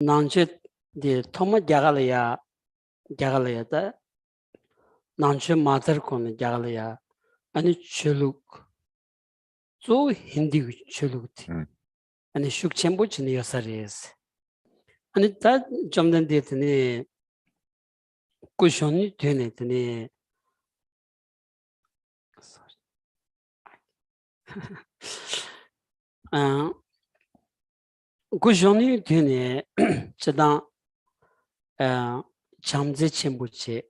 난체 디 토마 자갈이야 자갈이야다 난체 마더 코네 자갈이야 아니 줄룩 조 힌디 줄룩티 아니 슈크쳔보치니 여사리스 아니 다 좀된 데트니 쿠션이 되네트니 아 쿠션이 되네 저당 잠제 쳔보치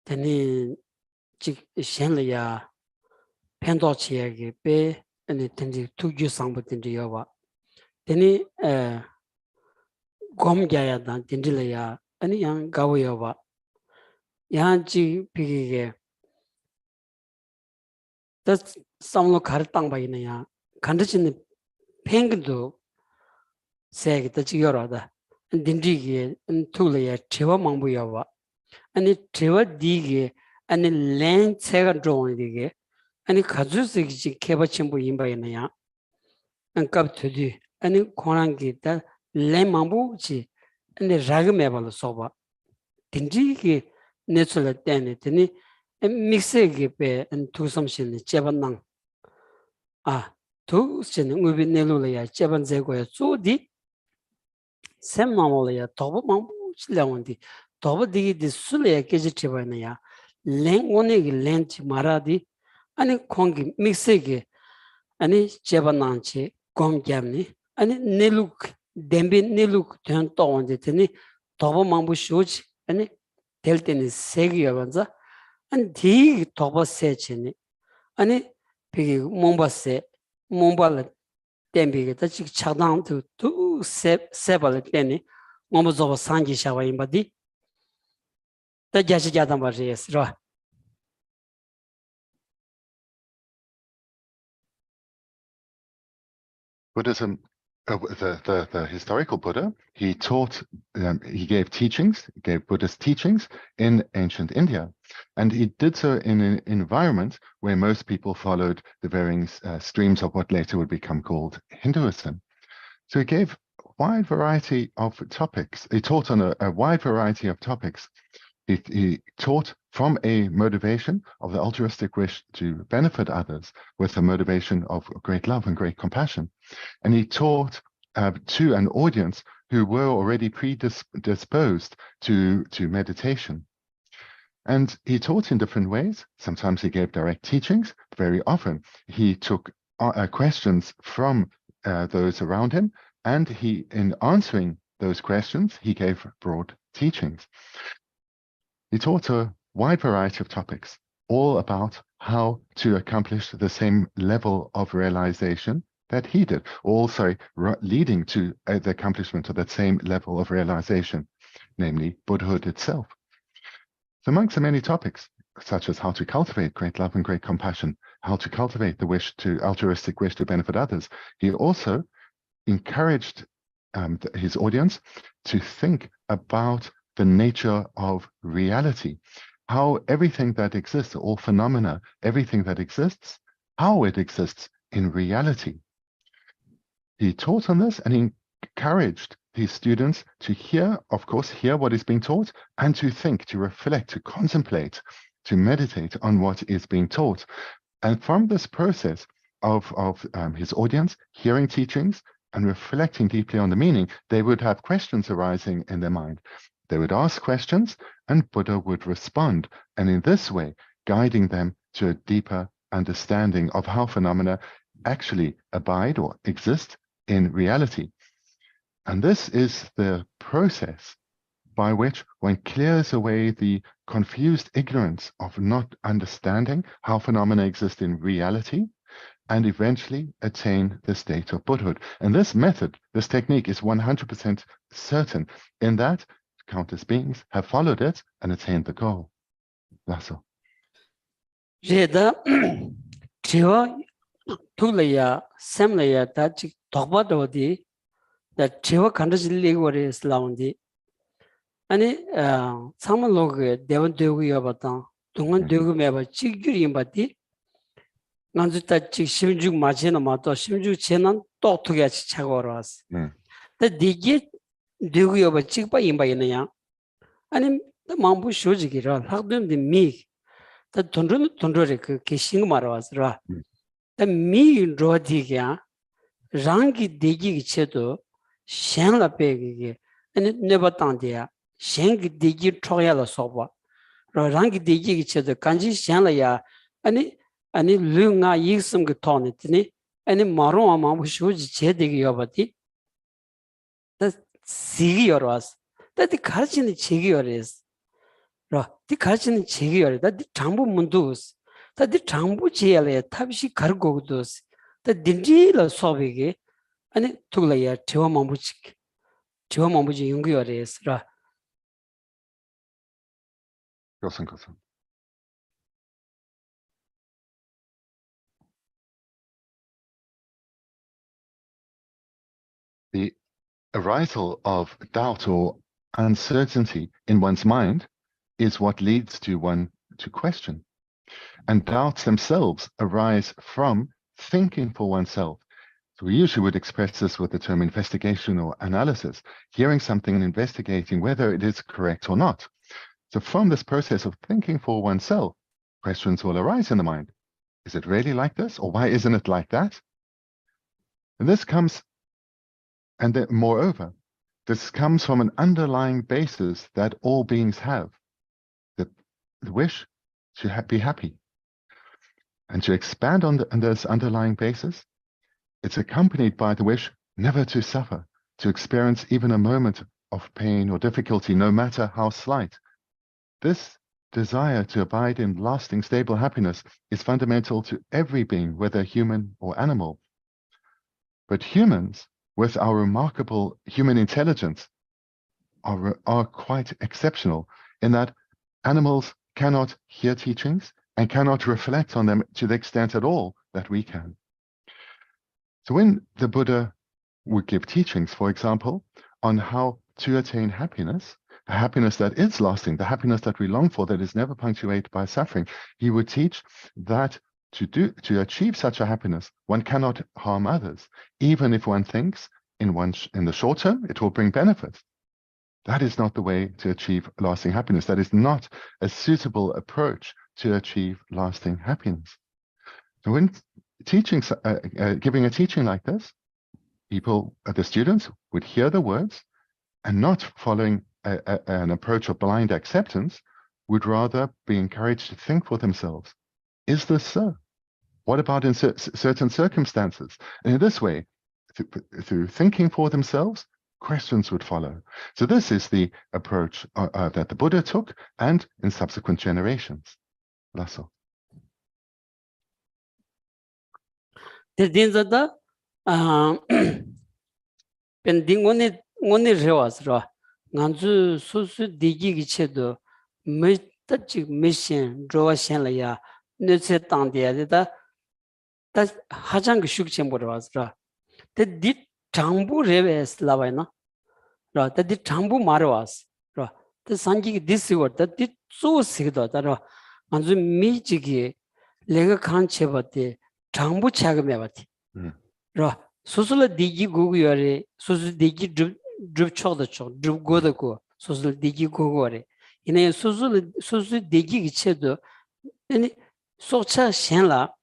되니 직 셴려야 팬도치에게 배 아니 텐지 투규 상부된지 여와 되니 곰갸야다 된질려야 아니 양 가워여와 양지 비게 더 samlo khar tang ba ina ya khandachin pengdo seg ta chi yoro da dindri ge thule ya chewa mangbu ya wa ani chewa di ge ani len chega dong di ge ani khaju se gi kheba chimbu imba ina ya an kap thudi ani khorang ge ta len mangbu chi ani rag me ba lo so ba dindri ge nesul ten ni mixe ge pe an thu sam shin cheba nang 두 씨는 우비 내로래야 제반 제고야 쪼디 샘마몰이야 더버만 실량원디 더버디기 술에 깨지 쳐봐야냐 랭오네기 렌치 마라디 아니 공기 믹스게 아니 제반난치 공겸니 아니 내룩 뎀비 내룩 된 또온데니 더버만 부쇼지 아니 될 때는 세기야 반자 아니 디 더버 세치니 아니 비기 몽바세 몽발 템비게 다치 차당도 두 세발 때니 몽바조 산지 샤와임바디 다자시 자단 바지스라 Buddhism, the historical Buddha, he taught, he gave teachings, gave Buddhist teachings in ancient India. And he did so in an environment where most people followed the varying streams of what later would become called Hinduism. So he gave a wide variety of topics. He taught on a wide variety of topics. He taught from a motivation of the altruistic wish to benefit others with a motivation of great love and great compassion. And he taught to an audience who were already predisposed to meditation. And he taught in different ways. Sometimes he gave direct teachings. Very often he took questions from those around him. And in answering those questions, he gave broad teachings. He taught a wide variety of topics, all about how to accomplish the same level of realization that he did, also leading to the accomplishment of that same level of realization, namely Buddhahood itself. So amongst the many topics, such as how to cultivate great love and great compassion, how to cultivate the altruistic wish to benefit others, he also encouraged his audience to think about the nature of reality, how everything that exists, all phenomena, everything that exists, how it exists in reality. He taught on this and encouraged his students to hear what is being taught and to think, to reflect, to contemplate, to meditate on what is being taught. And from this process of his audience hearing teachings and reflecting deeply on the meaning, they would have questions arising in their mind. They would ask questions and Buddha would respond, and in this way, guiding them to a deeper understanding of how phenomena actually abide or exist in reality. And this is the process by which one clears away the confused ignorance of not understanding how phenomena exist in reality and eventually attain the state of Buddhahood. And this method, this technique is 100% certain in that countless beings have followed it and attained the goal. Lasso. Jeda Tiwa Tulaya Semlaya Tachi Tobadodi that Tiwa Kandajili is Laundi. Any some log Devon Dugu Yabatan, Tungan Dugu Meba Chiguri Bati Nanzuta Shimju Majina Mato, Shimju Chenan, talk to get Chagoras. 디게 되고요 봐 찍바 임바이나야 아니 마음부 쇼지기라 학도인데 다 돈로를 그 계신 말아 왔으라 미 로디냐 랑기 되기 체도 샹라 베기게 아니 네바탄디야 샹기 되기 tro야라 소바 랑기 되기 체도 간지 샹라야 아니 르nga 이스음 그 토네티니 아니 마로 마부 쇼지 제되기 여바디 다 시기 여러와스 다디 가르치는 제기 여레스 디 가르치는 제기 여레다 디 장부 문두스 다디 장부 제야래 탑시 가르고도스 다 딘지라 소비게 아니 투글이야 제와 마부지 연구 여레스라 Gossen, gossen. The arisal of doubt or uncertainty in one's mind is what leads to one to question. And doubts themselves arise from thinking for oneself. So we usually would express this with the term investigation or analysis, hearing something and investigating whether it is correct or not. So from this process of thinking for oneself, questions will arise in the mind. Is it really like this? Or why isn't it like that? And this comes, and then, moreover, this comes from an underlying basis that all beings have, the wish to be happy. And to expand on this underlying basis, it's accompanied by the wish never to suffer, to experience even a moment of pain or difficulty, no matter how slight. This desire to abide in lasting, stable happiness is fundamental to every being, whether human or animal. But humans, with our remarkable human intelligence, are quite exceptional in that animals cannot hear teachings and cannot reflect on them to the extent at all that we can. So when the Buddha would give teachings, for example, on how to attain happiness, a happiness that is lasting, the happiness that we long for, that is never punctuated by suffering, he would teach that to achieve such a happiness, one cannot harm others, even if one thinks in the short term it will bring benefit. That is not the way to achieve lasting happiness. That is not a suitable approach to achieve lasting happiness. So when giving a teaching like this, the students would hear the words and not following an approach of blind acceptance, would rather be encouraged to think for themselves. Is this so? What about in certain circumstances? And in this way, through thinking for themselves, questions would follow. So this is the approach that the Buddha took, and in subsequent generations. Lasso. 데딘자다 펜딩온이 레와스라 간주 수수 디기기 체도 메타치 미션 조와셴라야 네체 땅디야다 다 하장 슈크체 모르와스라 데디 장부 레베스 라바이나 라 데디 장부 마르와스 라 데 산지기 디스워다 디 소시기다 라 간주 미지기 레가 칸 체바데 장부 차금해바티 라 소술 디기 고고요레 소술 디기 줍 쳐도 쳐 줍고도 소술 디기 고고래 이내 소술 디기 기체도 아니 소차 셴라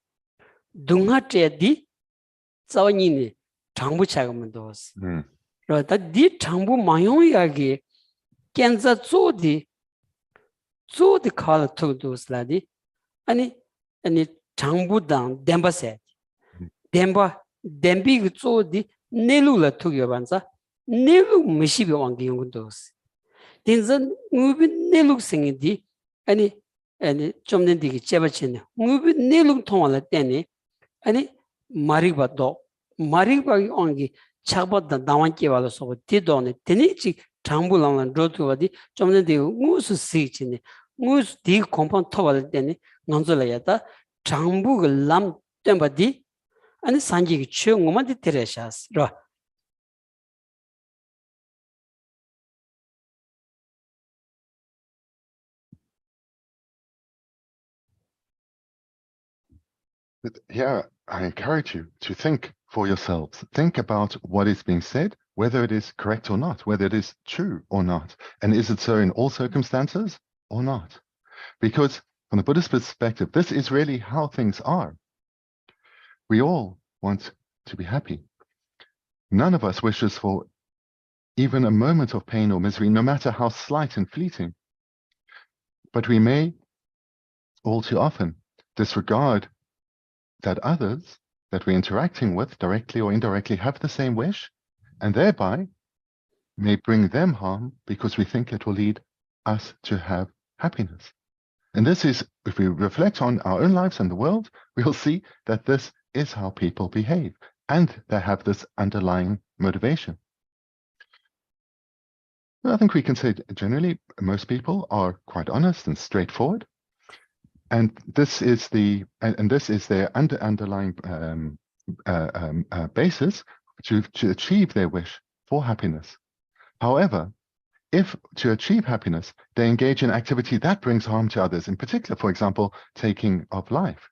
둥하테디 자원이니 장부 차금은 도스 라다 디 장부 마용이야기 겐자 조디 칼토도스라디 아니 장부당 덴바세 덴비 조디 네루라 투여반자 네루 미시비 왕기 용도스 딘전 무비 네루 생이디 아니 좀는 디기 제바치네 무비 네루 통할 때니 아니 마리바도 마리바기 왕기 차바다 나완께 와서 디도네 데니치 장부랑은 로도와디 좀는 디 무스 시치네 무스 디 컴폰 토발 때니 논절야다 장부가 람 땜바디 아니 산지기 추응만 디테레샤스 로 But here, I encourage you to think for yourselves. Think about what is being said, whether it is correct or not, whether it is true or not. And is it so in all circumstances or not? Because from the Buddhist perspective, this is really how things are. We all want to be happy. None of us wishes for even a moment of pain or misery, no matter how slight and fleeting. But we may all too often disregard that others that we're interacting with, directly or indirectly, have the same wish, and thereby may bring them harm because we think it will lead us to have happiness. And this is, if we reflect on our own lives and the world, we will see that this is how people behave, and they have this underlying motivation. I think we can say generally most people are quite honest and straightforward, and this is their underlying basis to achieve their wish for happiness. However, if to achieve happiness, they engage in activity that brings harm to others, in particular, for example, taking of life,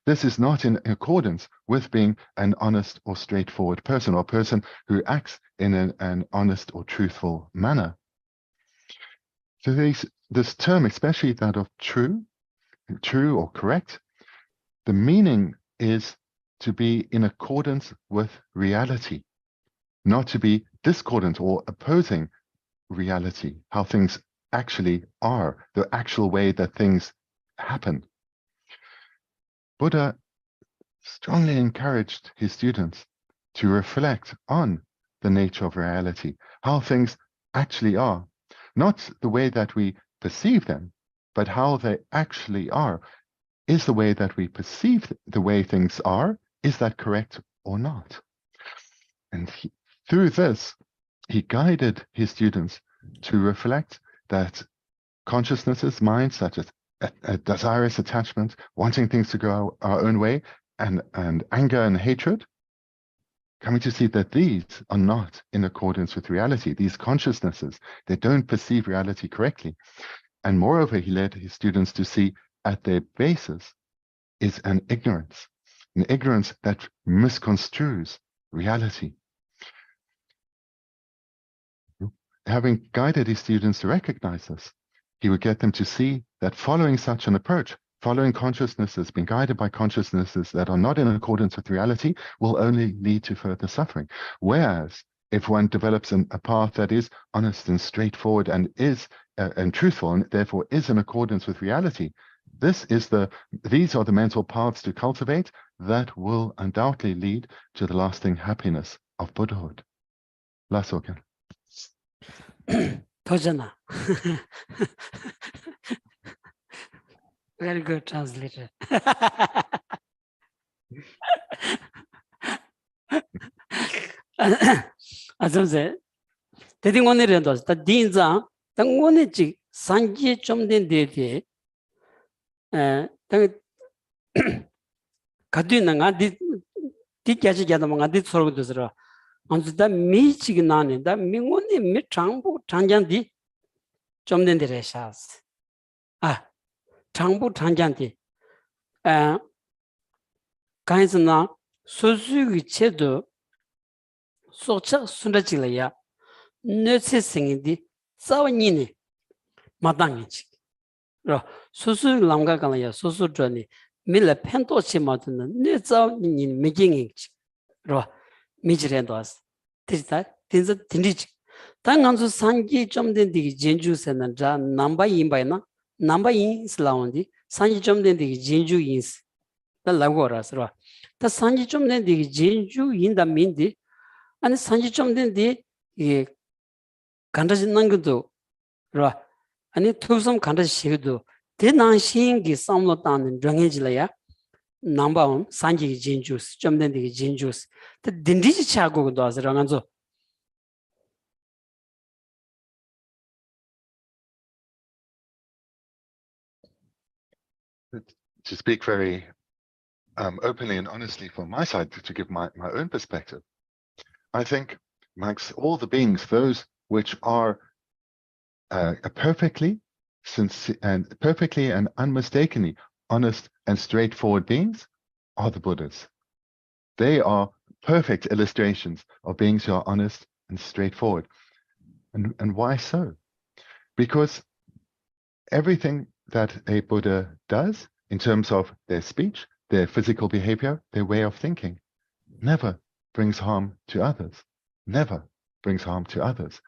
this is not in accordance with being an honest or straightforward person, or a person who acts in an honest or truthful manner. So this term, especially that of true or correct, the meaning is to be in accordance with reality, not to be discordant or opposing reality, how things actually are, the actual way that things happen. Buddha strongly encouraged his students to reflect on the nature of reality, how things actually are, not the way that we perceive them, but how they actually are. Is the way that we perceive the way things are, is that correct or not? And through this, he guided his students to reflect that consciousnesses, minds such as a desirous attachment, wanting things to go our own way, and anger and hatred, coming to see that these are not in accordance with reality. These consciousnesses, they don't perceive reality correctly. And moreover, he led his students to see at their basis is an ignorance that misconstrues reality. Having guided his students to recognize this, he would get them to see that following such an approach, following consciousnesses, being guided by consciousnesses that are not in accordance with reality, will only lead to further suffering. Whereas if one develops a path that is honest and straightforward and is and truthful, and therefore is in accordance with reality, these are the mental paths to cultivate that will undoubtedly lead to the lasting happiness of Buddhahood. Lasokan. 도전아. Very good translator. 아저씨, 대딩 오늘에도 다 딘자 당원의 산지 좀된 데에 당 가드는 디까지가도 뭔가 디서로 들어. 안주다 미치기 나는다 민원의 미 장부 장장디 좀된 데에 샤스. 장부 장장디 간즈나 소수의 체도 소차 순다지려야 너세생인디 싸워니네 마당이지. 로 소수 람가가야 소수전이 밀레 펜도치 마드는 너자니 미징이지. 로 미지렌도스. 디지타 딘자 딘디지. 당간수 산기 좀된 디기 진주세는 자 넘버 인바이나 넘버 인 슬라운디 산지 좀된 디기 진주 인스. 다 라고라스로. 다 산지 좀된 디기 진주 인다 민디 아니 산지 좀된 디 이 간다지는 것도 로 아니 투섬 간다시도 대난신기 삼로 따는 정해질래야 넘버 1 산지 진주스 좀된 디기 진주스 다 딘디지 차고도 아스랑안조 To speak very openly and honestly from my side, to give my own perspective, I think amongst all the beings, those which are perfectly and unmistakably honest and straightforward beings are the Buddhas. They are perfect illustrations of beings who are honest and straightforward. And why so? Because everything that a Buddha does in terms of their speech, their physical behavior, their way of thinking, never brings harm to others. Never brings harm to others.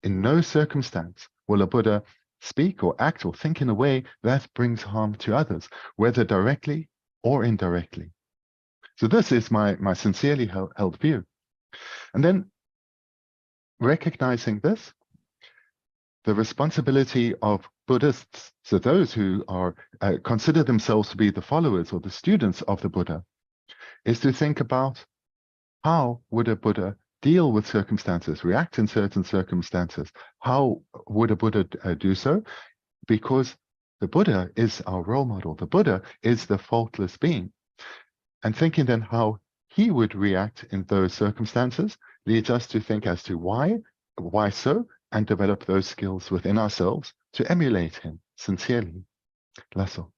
In no circumstance will a Buddha speak or act or think in a way that brings harm to others, whether directly or indirectly. So this is my sincerely held view. And then recognizing this, the responsibility of Buddhists, so those who are consider themselves to be the followers or the students of the Buddha, is to think about how would a Buddha deal with circumstances, react in certain circumstances. How would a Buddha do so? Because the Buddha is our role model. The Buddha is the faultless being. And thinking then how he would react in those circumstances leads us to think as to why so, and develop those skills within ourselves to emulate him sincerely. Lasso.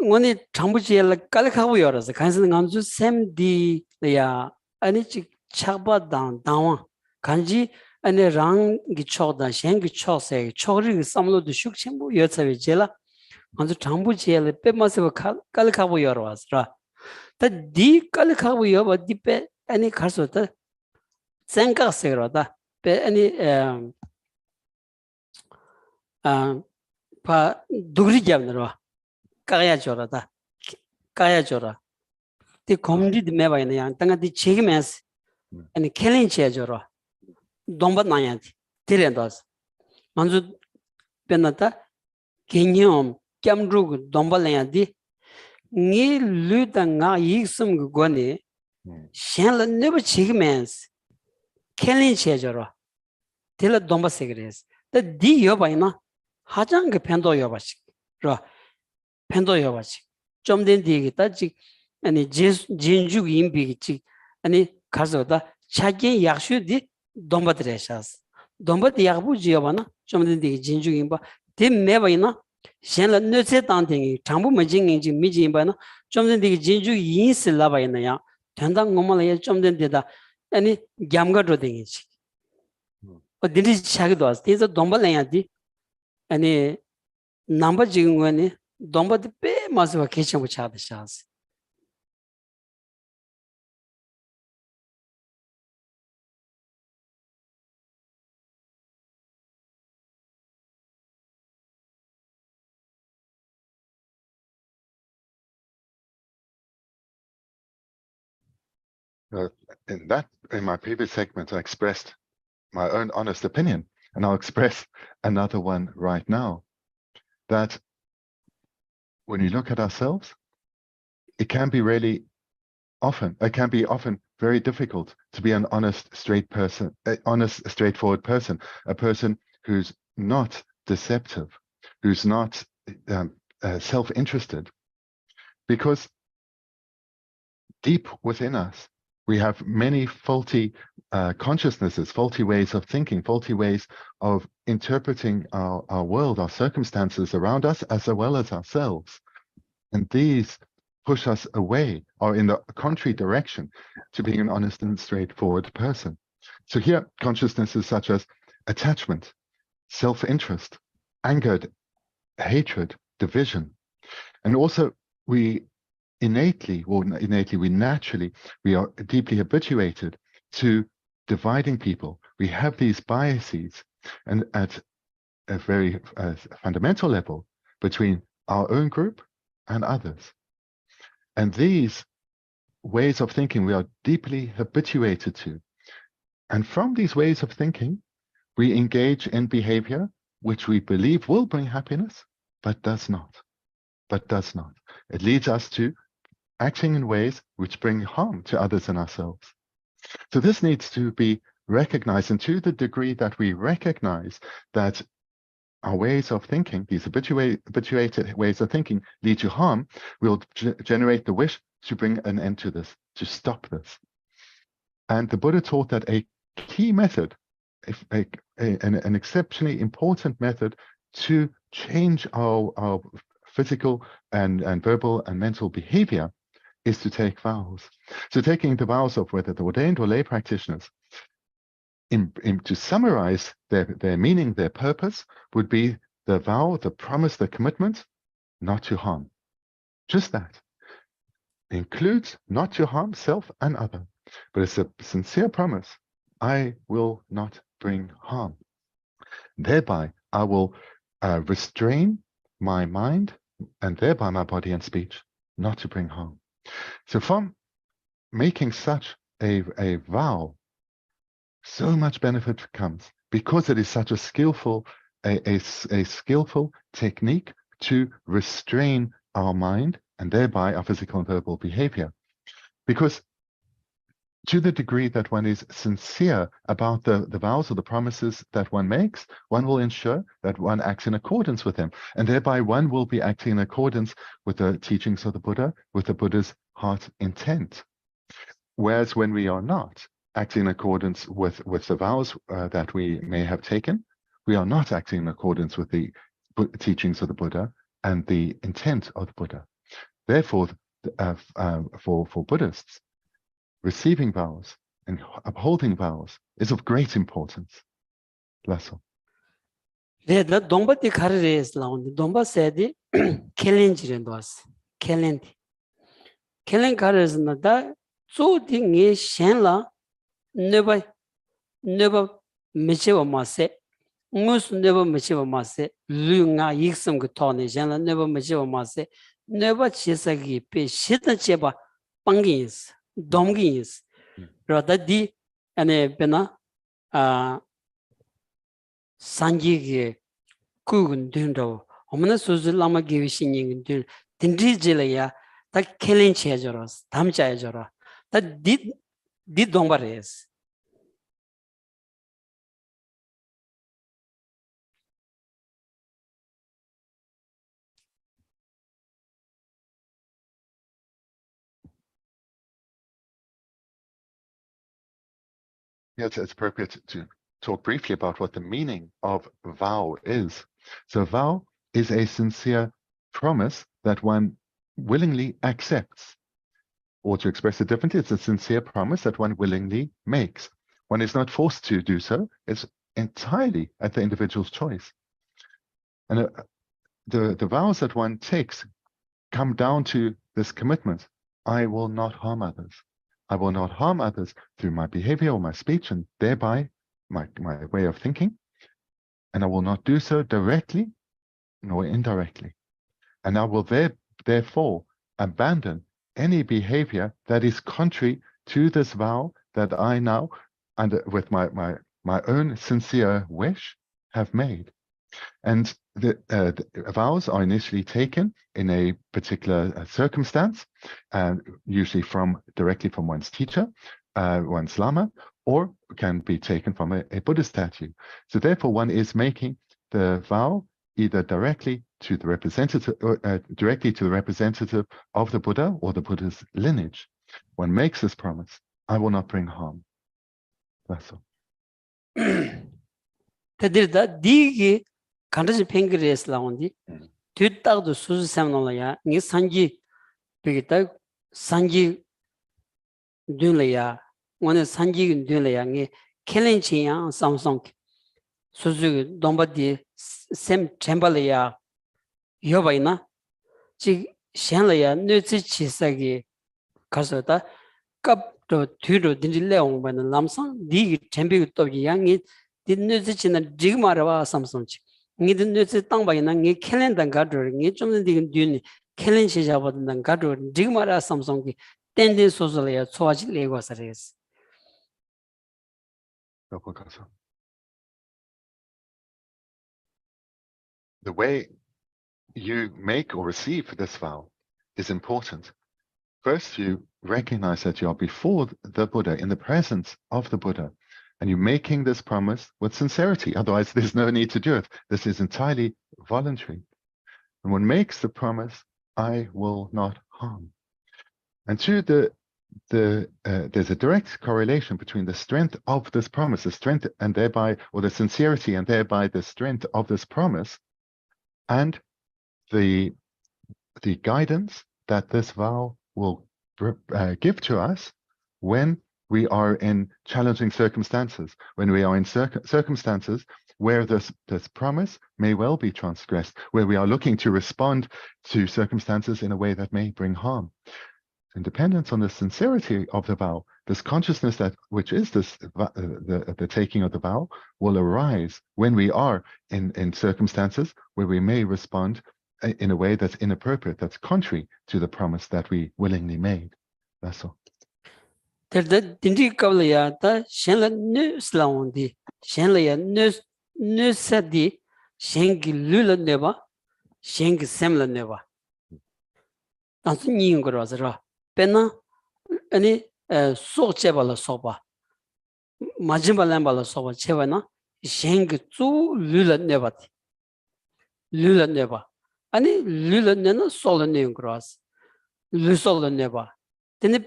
오늘 정부지에 깔락하고 열어서 간신 간주 샘디야 아니치 차바당 당원 간지 아니 랑기 초다 셴기 초세 초리 삼로도 숙침부 여차베젤라 간주 정부지에 빼마서 깔락하고 열어왔으라 다디 깔락하고 열어 디페 아니 가서다 생각세로다 빼 아니 파 두그리 잡느라 kaya jora the community me ba yan tanga di chigmes and killing che jora domba na yan tirendas manju penata kenyom kamrug domba la yan di ni luta nga yisum go ne shen la ne ba chigmes killing che jora tila domba segres the di yo ba na hajang ge pendo yo ba ro 펜도여 봐지 좀 된 뒤에다 지 아니 진주 임비지 아니 가서다 자기 약수디 domba드레샤스 domba드 약부지여 봐나 좀 된 뒤에 진주 임바 됨매바이나 셴라 너세 당땡이 장부 머징인지 미지 임바나 좀 된 뒤에 진주 인슬라 바이나야 된당 고말에 좀 된 데다 아니 갬가로 댕이지 어디지 자기도 왔어 그래서 dombal야디 아니 넘버 지금 거니 domba de pe mazwa kechen bucha de shas In my previous segment, I expressed my own honest opinion, and I'll express another one right now, that when we look at ourselves, it can be often very difficult to be an honest, straightforward person, a person who's not deceptive, who's not self-interested, because deep within us, we have many faulty consciousnesses, faulty ways of thinking, faulty ways of interpreting our world, our circumstances around us, as well as ourselves. And these push us away or in the contrary direction to being an honest and straightforward person. So here, consciousnesses such as attachment, self-interest, anger, hatred, division. And also we naturally, we are deeply habituated to dividing people. We have these biases, and at a very fundamental level between our own group and others. And these ways of thinking we are deeply habituated to. And from these ways of thinking, we engage in behavior which we believe will bring happiness, but does not. It leads us to acting in ways which bring harm to others and ourselves. So this needs to be recognized, and to the degree that we recognize that our ways of thinking, these habituated ways of thinking, lead to harm, we'll generate the wish to bring an end to this, to stop this. And the Buddha taught that a key method, an exceptionally important method to change our physical and verbal and mental behavior, is to take vows. So taking the vows of whether the ordained or lay practitioners, to summarize their meaning, their purpose, would be the vow, the promise, the commitment, not to harm. Just that. Includes not to harm self and other, but it's a sincere promise. I will not bring harm. Thereby, I will restrain my mind and thereby my body and speech not to bring harm. So from making such a vow, so much benefit comes because it is such a skillful technique to restrain our mind and thereby our physical and verbal behavior. Because to the degree that one is sincere about the vows or the promises that one makes, one will ensure that one acts in accordance with them. And thereby one will be acting in accordance with the teachings of the Buddha, with the Buddha's heart intent. Whereas when we are not acting in accordance with the vows that we may have taken, we are not acting in accordance with the teachings of the Buddha and the intent of the Buddha. Therefore, for Buddhists, receiving vows and upholding vows is of great importance. Lasso. The Domba di Carres Laund, Domba said, Kellenjiren was, Kellen. Kellen Carres Nada, so ding is Shenla, never Michiwa Masse, most never Michiwa Masse, Lunga Yixum Gutoni, Shenla, never Michiwa Masse, never Chisagi, Shita Cheba, Pangins, Domgins, rather di and a Bena Sanji Kugun Dundo, Omana Suzu Lama Givishin Dun, Tindrijilia, that Kellen Chajoros, Tamchajora, that did Dombares. Yes, it's appropriate to talk briefly about what the meaning of vow is. So vow is a sincere promise that one willingly accepts. Or to express it differently, it's a sincere promise that one willingly makes. One is not forced to do so. It's entirely at the individual's choice. And the vows that one takes come down to this commitment. I will not harm others. I will not harm others through my behavior or my speech and thereby my way of thinking. And I will not do so directly nor indirectly. And I will therefore abandon any behavior that is contrary to this vow that I now, and with my own sincere wish, have made. And the vows are initially taken in a particular circumstance, usually directly from one's teacher, one's lama, or can be taken from a Buddhist statue. So therefore, one is making the vow either directly to the representative of the Buddha or the Buddha's lineage. One makes this promise: I will not bring harm. That's all. Kandaji Pengiris Laundi, Tutag the Suzu Samnolaya, Ni Sanji Pigita, Sanji Dunlaya, one is Sanji Dunlaya, Kelenchia, Samsung, Suzu, Dombadi, Sem Chambalaya, Yobaina, Chi Shanlaya, Nuzi Chisagi, Kasota, Cup to Tudo, Dindileon, when the Lamson, Dig, Champion of Yang, did Nuzi in a Jigmara Samsung. Nid nuzi tangba na ngi kelen dan gadro ngi chomden digin dun kelen shijaba dan gadro jigmara samsung ki tenden sosole ya choaji lego sares. The way you make or receive this vow is important. First, you recognize that you are before the Buddha, in the presence of the Buddha, and you're making this promise with sincerity. Otherwise, there's no need to do it. This is entirely voluntary. And one makes the promise, I will not harm. And to there's a direct correlation between the strength of this promise, the strength and thereby, or the sincerity and thereby the strength of this promise, and the guidance that this vow will give to us when we are in challenging circumstances, when we are in circumstances where this promise may well be transgressed, where we are looking to respond to circumstances in a way that may bring harm. In dependence on the sincerity of the vow, this consciousness that which is the taking of the vow will arise when we are in circumstances where we may respond in a way that's inappropriate, that's contrary to the promise that we willingly made. That's all. Terda dindi kawlaya ta shenla nu slawndi shenla ya nu sadi shengi lula neba shengi semla neba tansu nyingro azra pena ani so chebala soba majimba bala soba chebana shengi zu lula neba ani lula nena solo nyingro az lusolo neba teni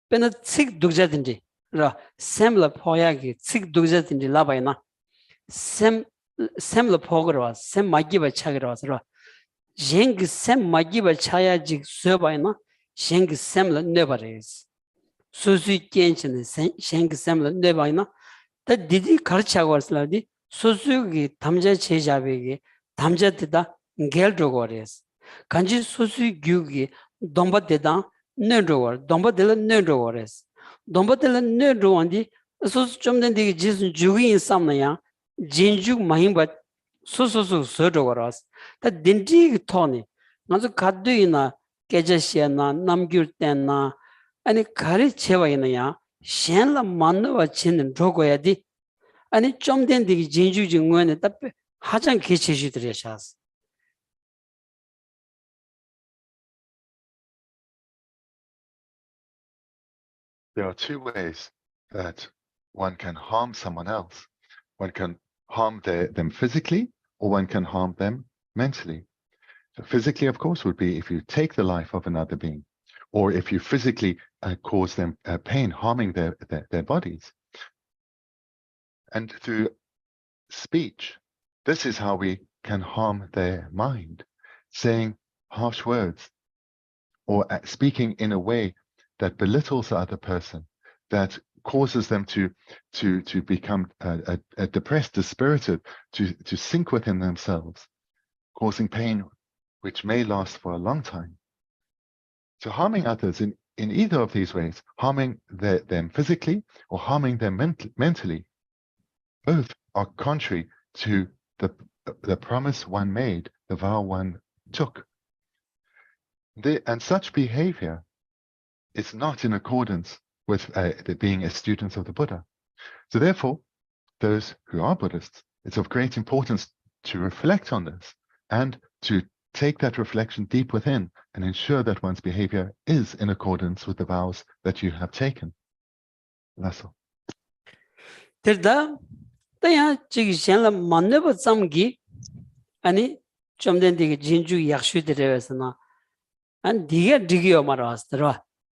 pena tsik dukja dindi ra semla poyagi tsik dukja dindi labayna semla pogirwa sem magiba chagirwa ra jengi sem magiba chaya jik sobayna jengi semla nebares susu kenchini jengi semla nebayna ta didi karchagwarsla susu gi tamja chejabegi tamja dida ngel dogores kanji susu gyugi domba dida nendroor, domba dela nendroores. Domba dela nendroandi, so chomden de jis jugi in samnaya, jinju mahimba so sodroras. That dinti tony, Nazo kaduina, Kejashena, Namgurtena, and a kari chevainaya, Shenla manova chin drogoyadi, and it chomden de jinju jungwen at Hajan Kichishidreshas. There are two ways that one can harm someone else. One can harm them physically, or one can harm them mentally. So physically, of course, would be if you take the life of another being, or if you physically cause them pain, harming their bodies. And through speech, this is how we can harm their mind, saying harsh words, or speaking in a way that belittles the other person, that causes them to become depressed, dispirited, to sink within themselves, causing pain which may last for a long time. So harming others in either of these ways, harming them physically or harming them mentally, both are contrary to the promise one made, the vow one took. And such behavior is not in accordance with being a student of the Buddha. So therefore, those who are Buddhists, it's of great importance to reflect on this and to take that reflection deep within and ensure that one's behavior is in accordance with the vows that you have taken. That's all. Terda, Taya Chigishala Maneva Samgi, Ani Chomden de Jinju Yakshu de Revesana, and Diga Digio Marastra.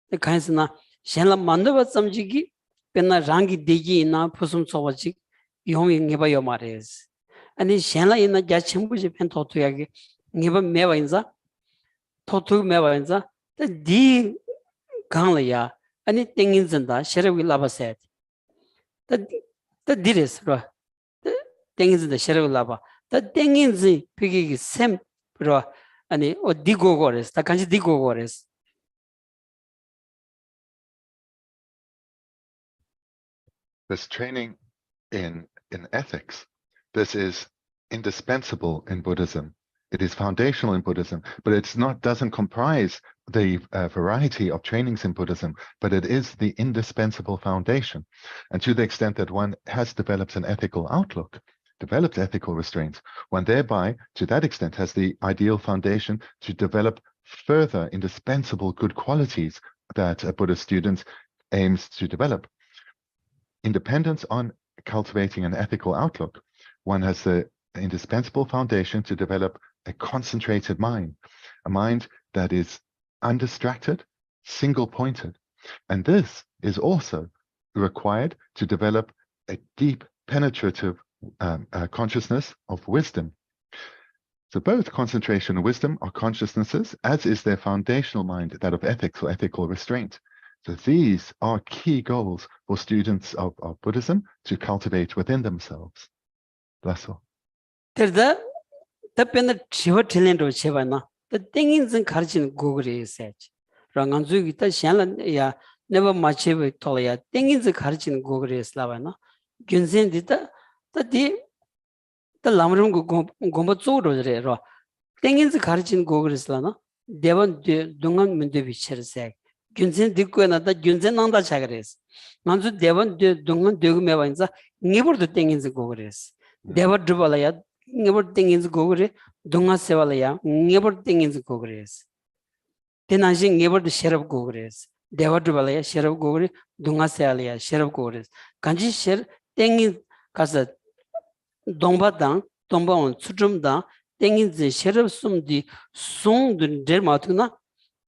The Kaisana Shella Maneva Samjigi, Pena Rangi Digi na Pusum Sovachik, Yomi Niba Yomares. And in Shella in the Jachimbuji Pentotuyagi, Niba Mevainza, Totu Mevainza, the D Ganlaya, anything in Zenda, Sheriff Lava said. The diris, the things in the Sheriff Lava. The thing in the piggy sem, and or digogores, the kanji digogores. This training in ethics, this is indispensable in Buddhism. It is foundational in Buddhism, but doesn't comprise the variety of trainings in Buddhism, but it is the indispensable foundation. And to the extent that one has developed an ethical outlook, developed ethical restraints, one thereby, to that extent, has the ideal foundation to develop further indispensable good qualities that a Buddhist student aims to develop. Independence on cultivating an ethical outlook, one has the indispensable foundation to develop a concentrated mind, a mind that is undistracted, single-pointed. And this is also required to develop a deep, penetrative consciousness of wisdom. So both concentration and wisdom are consciousnesses, as is their foundational mind, that of ethics or ethical restraint. So these are key goals for students of Buddhism to cultivate within themselves. That's all. Terda tapena chiwa tilendo chebana the things in karchin gogre sech ranganzu gita shanla ya never machebe tolya things in karchin gogre slavana gyunzen dita di the lamrum gomba zoro re ro things in karchin gogre slana devan dungan munde bicher sek gyunzen dikko na da gyunzen nanda chagres manzu devan dungan degme banza ngibur the things in gogres devar drubalaya ngibur things gogre dunga sevalaya ngibur things gogres tenanjin ngibur the sheriff gogres devar drubalaya sheriff gogre dunga sevalaya sheriff gogres kanji sher things kasa domba dang domba on tsutrum da things the sheriff sumdi song the der matuna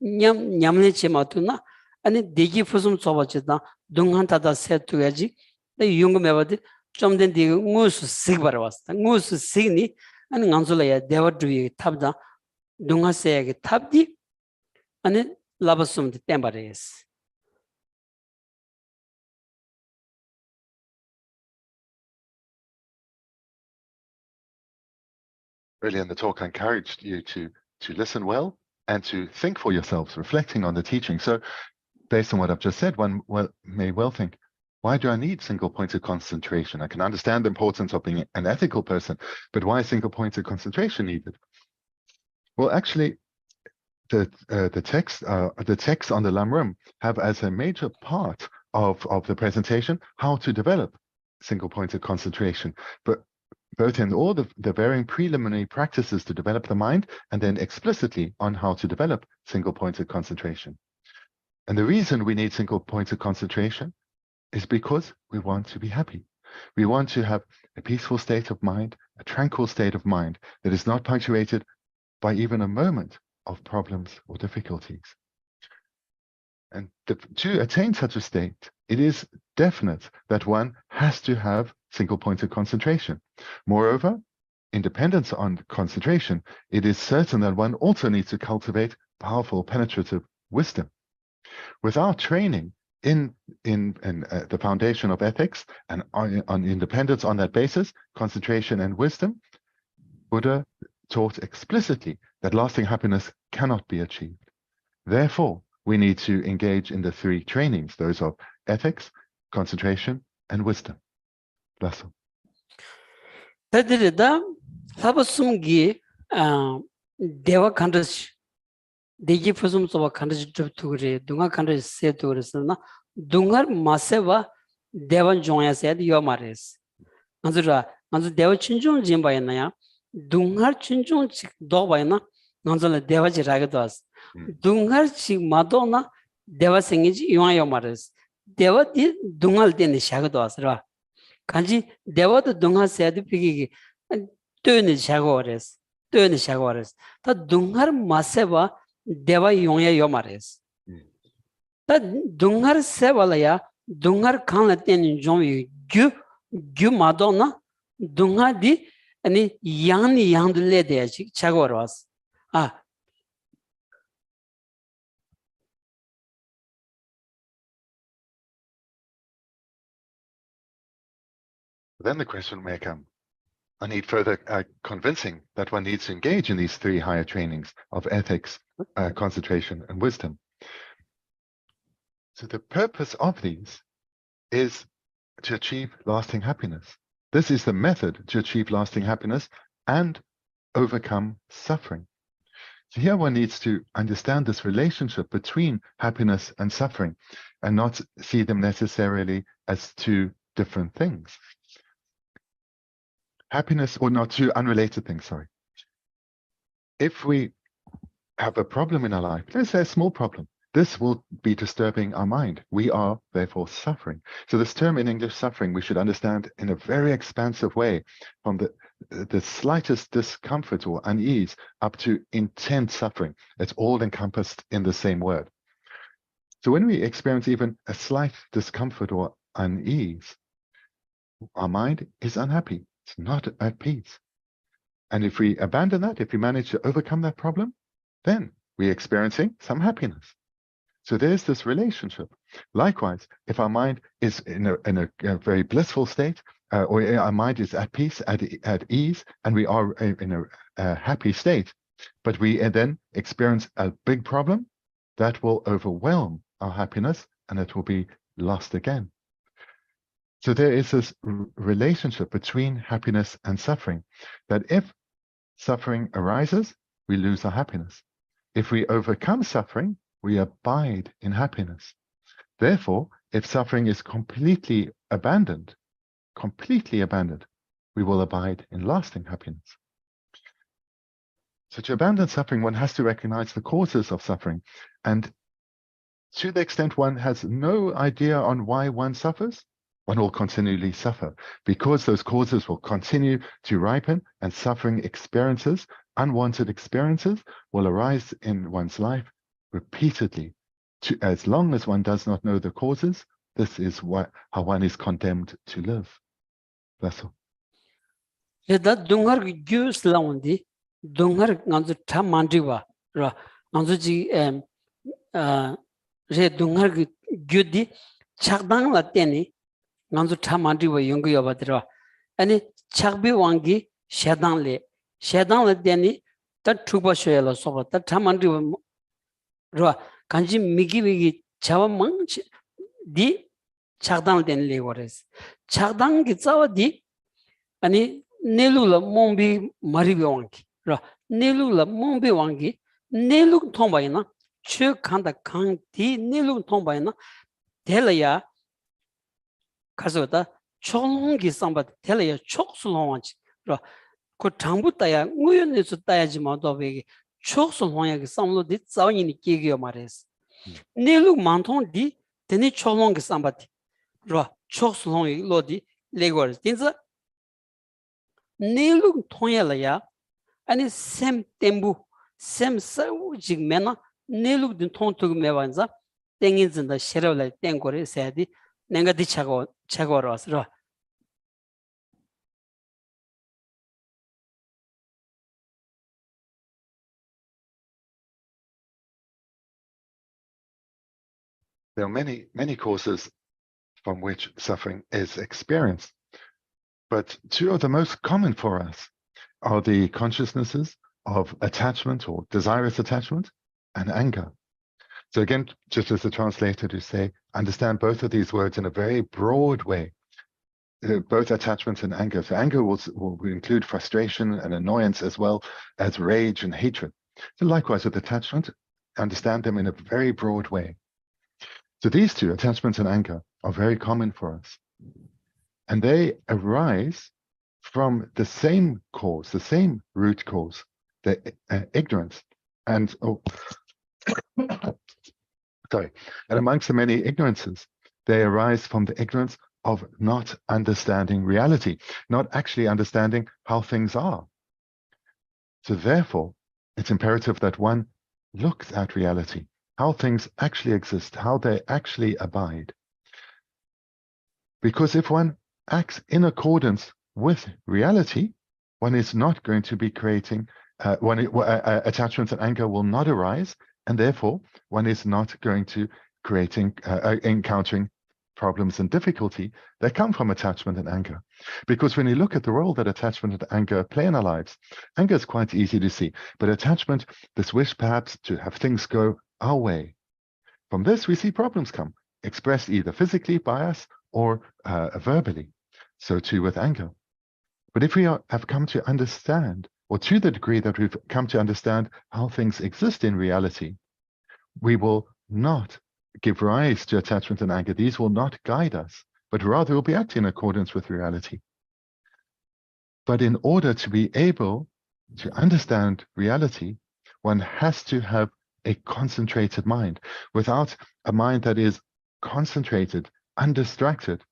nyamne che matuna ani deji fusum sobachida dungan tada set to yaji the yung mevadi 좀된 디 무스 시그바르 왔다 무스 시그니 아니 간솔야 데버드위 탑다 동아세야게 탑디 아니 라바숨 템바레스 Really, and the talk encouraged you to listen well and to think for yourselves, reflecting on the teaching. So based on what I've just said, one may well think, why do I need single-pointed concentration? I can understand the importance of being an ethical person, but why is single-pointed concentration needed? Well, actually, the texts on the Lamrim have as a major part of the presentation how to develop single-pointed concentration, but both in all the varying preliminary practices to develop the mind and then explicitly on how to develop single-pointed concentration. And the reason we need single-pointed concentration is because we want to be happy. We want to have a peaceful state of mind, a tranquil state of mind that is not punctuated by even a moment of problems or difficulties. And to attain such a state, it is definite that one has to have single-pointed concentration. Moreover, independence on concentration, it is certain that one also needs to cultivate powerful penetrative wisdom. Without training in the foundation of ethics and on independence on that basis, concentration and wisdom, Buddha taught explicitly that lasting happiness cannot be achieved. Therefore, we need to engage in the three trainings, those of ethics, concentration, and wisdom. Bless you. Tadrida sabasumgi deva kandas deji fusum soba kandas tugre dunga kandas se tugresna dungar maseva devan joya se yo mares anzura anzu deva chinjung jimbayna ya dungar chinjung do bayna nanzala deva jiraga das dungar chi madona deva singi yo mares deva di dungal den shaga das ra kanji deva the dunga se di pigi töne shaga ores ta dungar maseva deva yonya yomares ta dungar sevalaya dungar kanla ten jonwi gyu madonna dunga di ani yang le de chagoras Then the question may come, I need further convincing that one needs to engage in these three higher trainings of ethics, concentration, and wisdom. So the purpose of these is to achieve lasting happiness. This is the method to achieve lasting happiness and overcome suffering. So here one needs to understand this relationship between happiness and suffering and not see them necessarily as two different things. Happiness, or not two unrelated things, sorry. If we have a problem in our life, let's say a small problem, this will be disturbing our mind. We are therefore suffering. So this term in English, suffering, we should understand in a very expansive way, from the slightest discomfort or unease up to intense suffering. It's all encompassed in the same word. So when we experience even a slight discomfort or unease, our mind is unhappy. It's not at peace. And if we abandon that, if we manage to overcome that problem, then we're experiencing some happiness. So there's this relationship. Likewise, if our mind is in a very blissful state, or our mind is at peace, at ease, and we are in a happy state, but we then experience a big problem, that will overwhelm our happiness and it will be lost again. So there is this relationship between happiness and suffering, that if suffering arises, we lose our happiness. If we overcome suffering, we abide in happiness. Therefore, if suffering is completely abandoned, we will abide in lasting happiness. So to abandon suffering, one has to recognize the causes of suffering. And to the extent one has no idea on why one suffers, one will continually suffer, because those causes will continue to ripen, and suffering experiences, unwanted experiences, will arise in one's life repeatedly. As long as one does not know the causes, this is how one is condemned to live. That's all. Dungar nganzu ta mandriwa ra nganzu ji re dungar gyudi chakdang la teni nganzu ta mandriwa yungu yobadra ani chakbi wangi shedang la teni ta thukba shoyala soba ta ta mandriwa ra kanji migi chawa mang di chakdang teni le gores chakdang gi chawa di ani nelula mombi maribi wangi Nilu la mongbi wangi, Nilu tombayna, chu kanda kanti Nilu tombayna, telaya kasota, cholongi sambat, telaya choksulongi, ko tambu taya, nguyunisu tayaji madovegi, choksulongi samlo di zawini kigyo mares. Nilu mantong di, teni cholongi sambat, choksulongi lodi legores. Tinza, Nilu tonyalaya, ani sem tembu sem sau jigmena neluk din tontug mewanza tengin zinda sherewla tengore sedi nenga di chagor ra. There are many causes from which suffering is experienced, but two of the most common for us are the consciousnesses of attachment or desirous attachment and anger. So again, just as the translator to say, understand both of these words in a very broad way, both attachment and anger. So anger will include frustration and annoyance as well as rage and hatred. So likewise with attachment, understand them in a very broad way. So these two, attachment and anger, are very common for us. And they arise from the same cause, the same root cause, the ignorance. And sorry, and amongst the many ignorances, they arise from the ignorance of not understanding reality, not actually understanding how things are. So therefore, it's imperative that one looks at reality, how things actually exist, how they actually abide. Because if one acts in accordance with reality, one is not going to be creating, attachment and anger will not arise, and therefore one is not going to encountering problems and difficulty that come from attachment and anger. Because when you look at the role that attachment and anger play in our lives, anger is quite easy to see, but attachment, this wish perhaps to have things go our way. From this, we see problems come, expressed either physically by us or verbally. So too with anger. But if we have come to understand, or to the degree that we've come to understand how things exist in reality, we will not give rise to attachment and anger. These will not guide us, but rather will be acting in accordance with reality. But in order to be able to understand reality, one has to have a concentrated mind. Without a mind that is concentrated, undistracted,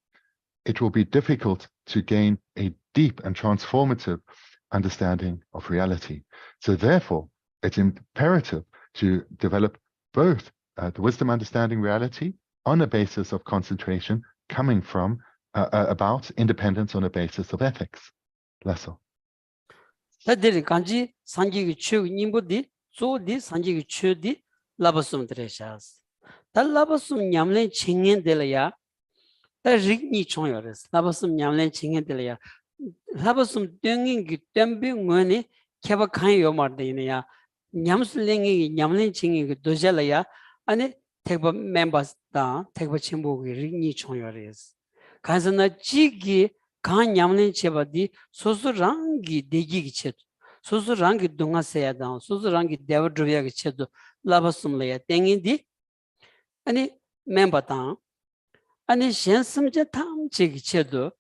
it will be difficult to gain a deep and transformative understanding of reality. So therefore, it's imperative to develop both the wisdom understanding reality on a basis of concentration coming from about independence on a basis of ethics. Lasso. 다들 간지 산지기 추 님부디 조디 산지기 추디 라버스움 드레샤스 다 라버스움 냠len 칭엔델야 다 릭니 총여스 라버스움 냠len 칭엔델야 라버스움 땡인기 땜빙원이 케바 칸 요마르데이냐 냠슬랭이 냠len 칭이 도잘야 아니 택바 멤버스다 택바 친구기 릭니 총여스 가서나 지기 간 냠len 제바디 소소랑기 대기기 쳇 소소랑기 동아세야다 소소랑기 데버드비야기 쳇도 라바숨레야 땡인디 아니 멤버다 아니 셴슴제 탐지기 쳇도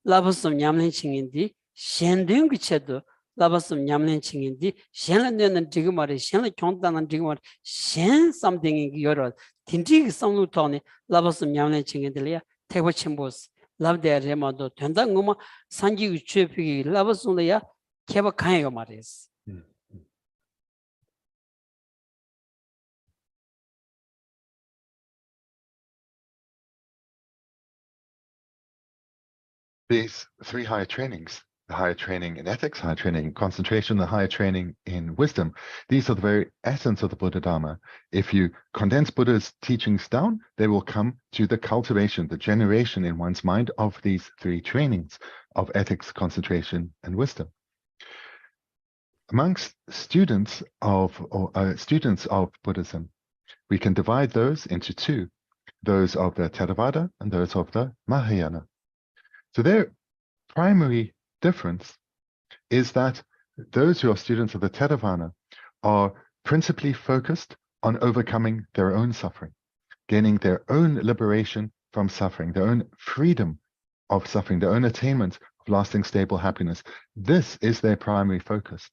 라바숨 냠len 칭인디 셴등기 쳇도 라바숨 냠len 칭인디 셴는는 지금 말이 셴을 경단한 지금 말이 셴 something이 여러 딘지기 성루토네 라바숨 냠len 칭인들이야 태고 침보스 라브데레마도 된다 ngoma 산지 우체피기 라바송이야 케바 칸요 말이스. These three higher trainings, the higher training in ethics, higher training in concentration, the higher training in wisdom, these are the very essence of the Buddha Dharma. If you condense Buddha's teachings down, they will come to the cultivation, the generation in one's mind of these three trainings of ethics, concentration, and wisdom. Amongst students of Buddhism, we can divide those into two, those of the Theravada and those of the Mahayana. So their primary difference is that those who are students of the Theravada are principally focused on overcoming their own suffering, gaining their own liberation from suffering, their own freedom of suffering, their own attainment of lasting stable happiness. This is their primary focus.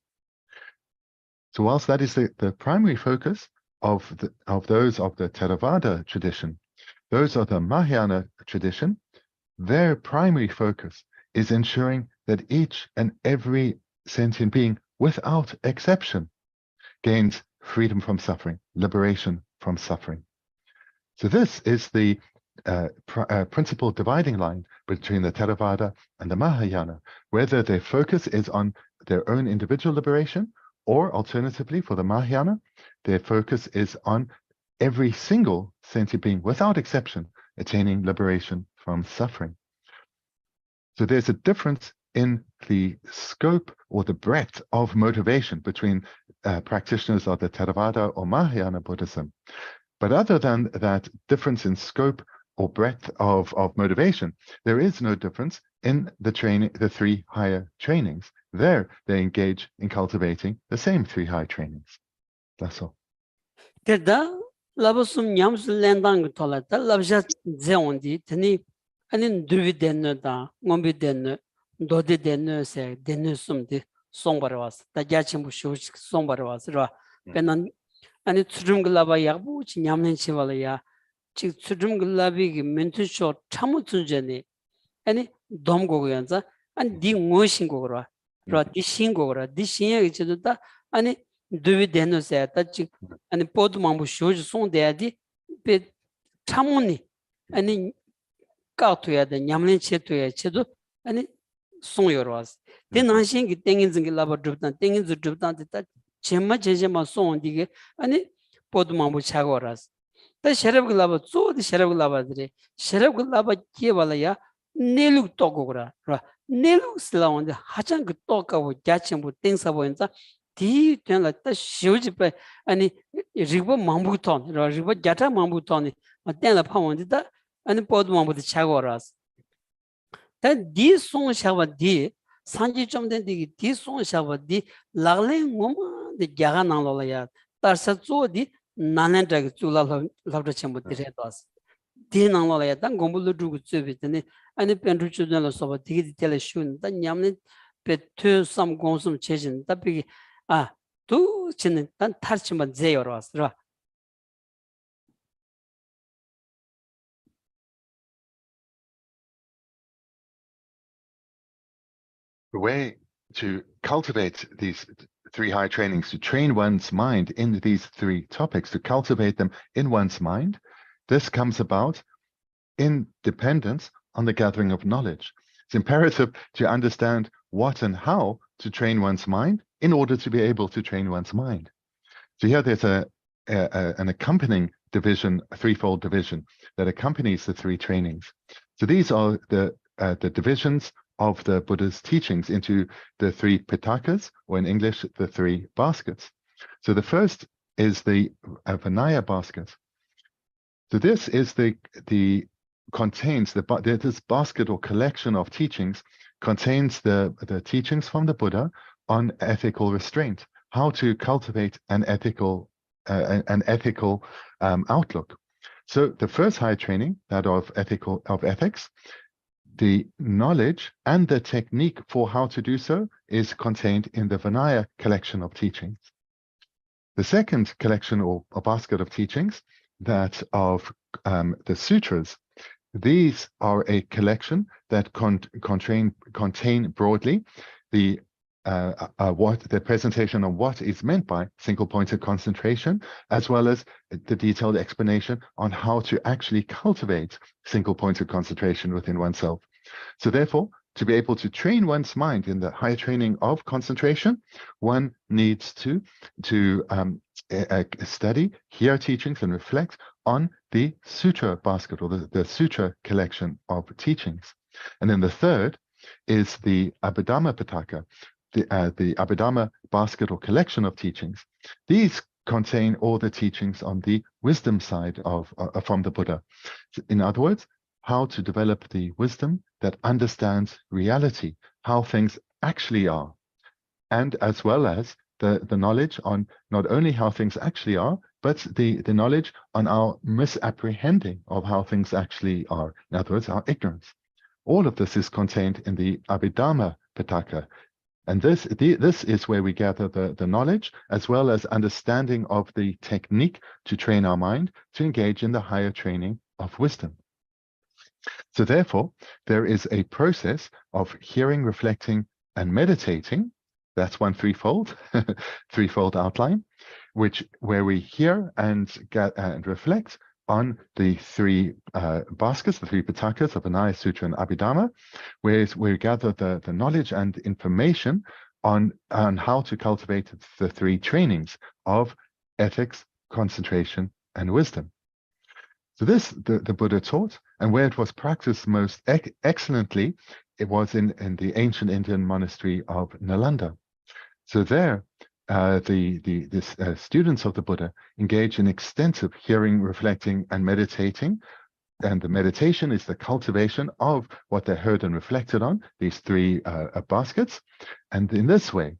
So whilst that is the primary focus of those of the Theravada tradition, those of the Mahayana tradition, their primary focus is ensuring that each and every sentient being, without exception, gains freedom from suffering, liberation from suffering. So this is the principal dividing line between the Theravada and the Mahayana, whether their focus is on their own individual liberation, or alternatively for the Mahayana, their focus is on every single sentient being, without exception, attaining liberation from suffering. So there's a difference in the scope or the breadth of motivation between practitioners of the Theravada or Mahayana Buddhism. But other than that difference in scope or breadth of motivation, there is no difference in the three higher trainings. There, they engage in cultivating the same three high trainings. That's all. 라버숨 냠술 랜당 토라다 라브자 제온디 드니 아니 드비데너다 몬비데너 도데데너세 데너숨디 송바르와스 다자침부 쇼치 송바르와스라 베난 아니 추름글라바 야부 냠는 치발이야 지 추름글라비기 멘트쇼 참무춘제니 아니 dom고고연자 아니 디 무엇인고라 라 디신고라 디신이 저도다 아니 드비데너세 다지 아니 보드망부 쇼지 송데야디 베 참무니 아니 까투야데 냠는 체투야 체도 아니 송여로와스 데난신기 땡인즈기 라바드브단 땡인즈드브단 다 제마 제제마 송디게 아니 보드망부 차고라스 다 셔럽글라바 쪼디 셔럽글라바드레 셔럽글라바 기발야 네룩 또고라 라 네룩 슬라온데 하장 그 또까고 자침부 땡사보인자 디 된라 다 쇼지베 아니 리버 망부톤 라 리버 자타 망부톤이 맞대라 파원디다 아니 보드망부도 차고라스 다 디송 샤바디 산지 좀 된디 디송 샤바디 라글랭 모마데 야가나로야 따서 쪼디 나넨다게 쭈라라 라브르쳔부 디레도스 디나로야 단 공부를 두고 쯔비드니 아니 펜루추들로 서버 디기 텔레슌 다 냠네 베트 섬 공숨 체진 답비 두 치는 단 탈치만 제여로스라 The way to cultivate these three high trainings, to train one's mind in these three topics, to cultivate them in one's mind, this comes about in dependence on the gathering of knowledge. It's imperative to understand what and how to train one's mind in order to be able to train one's mind. So here there's an accompanying division, a threefold division that accompanies the three trainings. So these are the divisions of the Buddha's teachings into the three pitakas, or in English, the three baskets. So the first is the Vinaya basket. So this is contains this basket or collection of teachings contains the teachings from the Buddha on ethical restraint, how to cultivate an ethical outlook. So the first high training, that of ethics, the knowledge and the technique for how to do so is contained in the Vinaya collection of teachings. The second collection or basket of teachings, that of the sutras, these are a collection that contain broadly the presentation of what is meant by single-pointed concentration, as well as the detailed explanation on how to actually cultivate single-pointed concentration within oneself. So therefore, to be able to train one's mind in the higher training of concentration, one needs to study, hear teachings, and reflect on the sutra basket, or the sutra collection of teachings. And then the third is the Abhidhamma Pitaka, the Abhidhamma basket or collection of teachings. These contain all the teachings on the wisdom side from the Buddha. In other words, how to develop the wisdom that understands reality, how things actually are, and as well as the knowledge on not only how things actually are, but the knowledge on our misapprehending of how things actually are. In other words, our ignorance. All of this is contained in the Abhidhamma Pitaka. And this is where we gather the knowledge, as well as understanding of the technique to train our mind to engage in the higher training of wisdom. So therefore, there is a process of hearing, reflecting, and meditating. That's one threefold outline, where we hear and reflect on the three baskets, the three pitakas of Vinaya, Sutra, and Abhidhamma, where we gather the knowledge and information on how to cultivate the three trainings of ethics, concentration, and wisdom. So this the Buddha taught, and where it was practiced most excellently, it was in the ancient Indian monastery of Nalanda. So there, the students of the Buddha engage in extensive hearing, reflecting, and meditating. And the meditation is the cultivation of what they heard and reflected on, these three baskets. And in this way,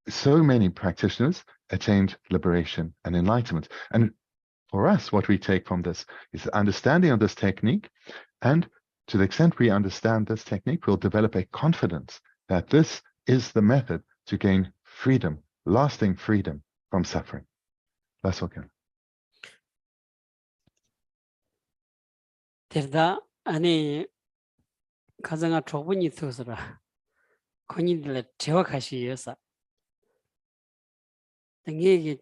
so many practitioners attained liberation and enlightenment. And for us, what we take from this is the understanding of this technique. And to the extent we understand this technique, we'll develop a confidence that this is the method to gain freedom, lasting freedom from suffering. That's okay. Terda 아니 가정아 좁은이 투스라 권이들 제와가시여서 등에게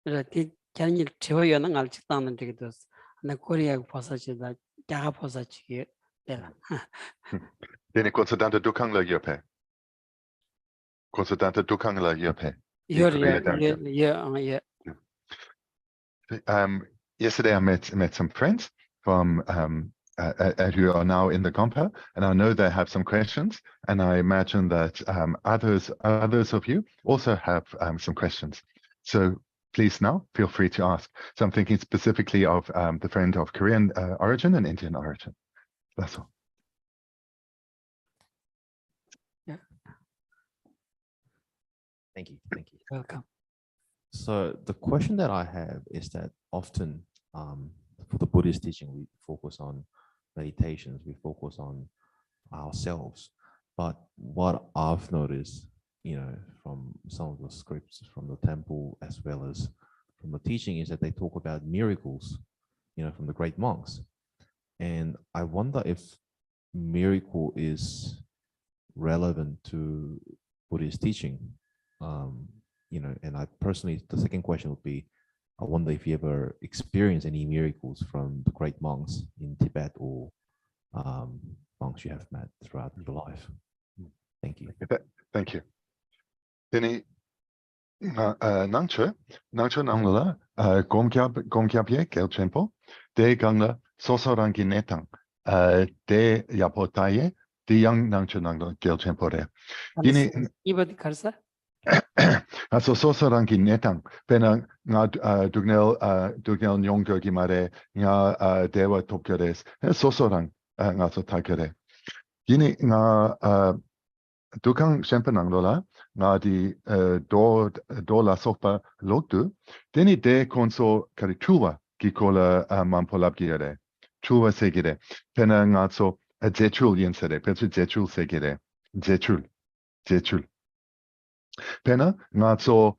이렇게 자기 제와여는 알직다는 데도 나 코리아 포사지다 자가 포사지게 내가 Dene konstante dukangla yope. Konstante dukangla yope. Yeah. Yesterday I met some friends from who are now in the Gompa, and I know they have some questions, and I imagine that others of you also have some questions. So please now feel free to ask. So I'm thinking specifically of the friend of Korean origin and Indian origin. That's all. Yeah. Thank you. Welcome. So the question that I have is that often for the Buddhist teaching, we focus on meditations, we focus on ourselves. But what I've noticed, from some of the scripts from the temple as well as from the teaching, is that they talk about miracles, from the great monks. And I wonder if miracle is relevant to Buddhist teaching. And I personally, the second question would be, I wonder if you ever experienced any miracles from the great monks in Tibet or monks you have met throughout your life. Thank you. Thank you. Thank you. Then nangche nangla gomkyapye kelchempo de gangla sosorangi netang de yapotaye de yang nangche nangla kelchempore. Dini 이번 가르사 also sosorangi netang pena nga dugnel nyongyogi mare nga dewa topkores sosorang nga so takere. Dini nga Dukang Shempenanglola, nga di do la sopa lotu, deni de konso kari chuwa ki kola mampolab gire, chuwa segire, pena nga so zechul yensere, pesu zechul segire, zechul. Pena nga so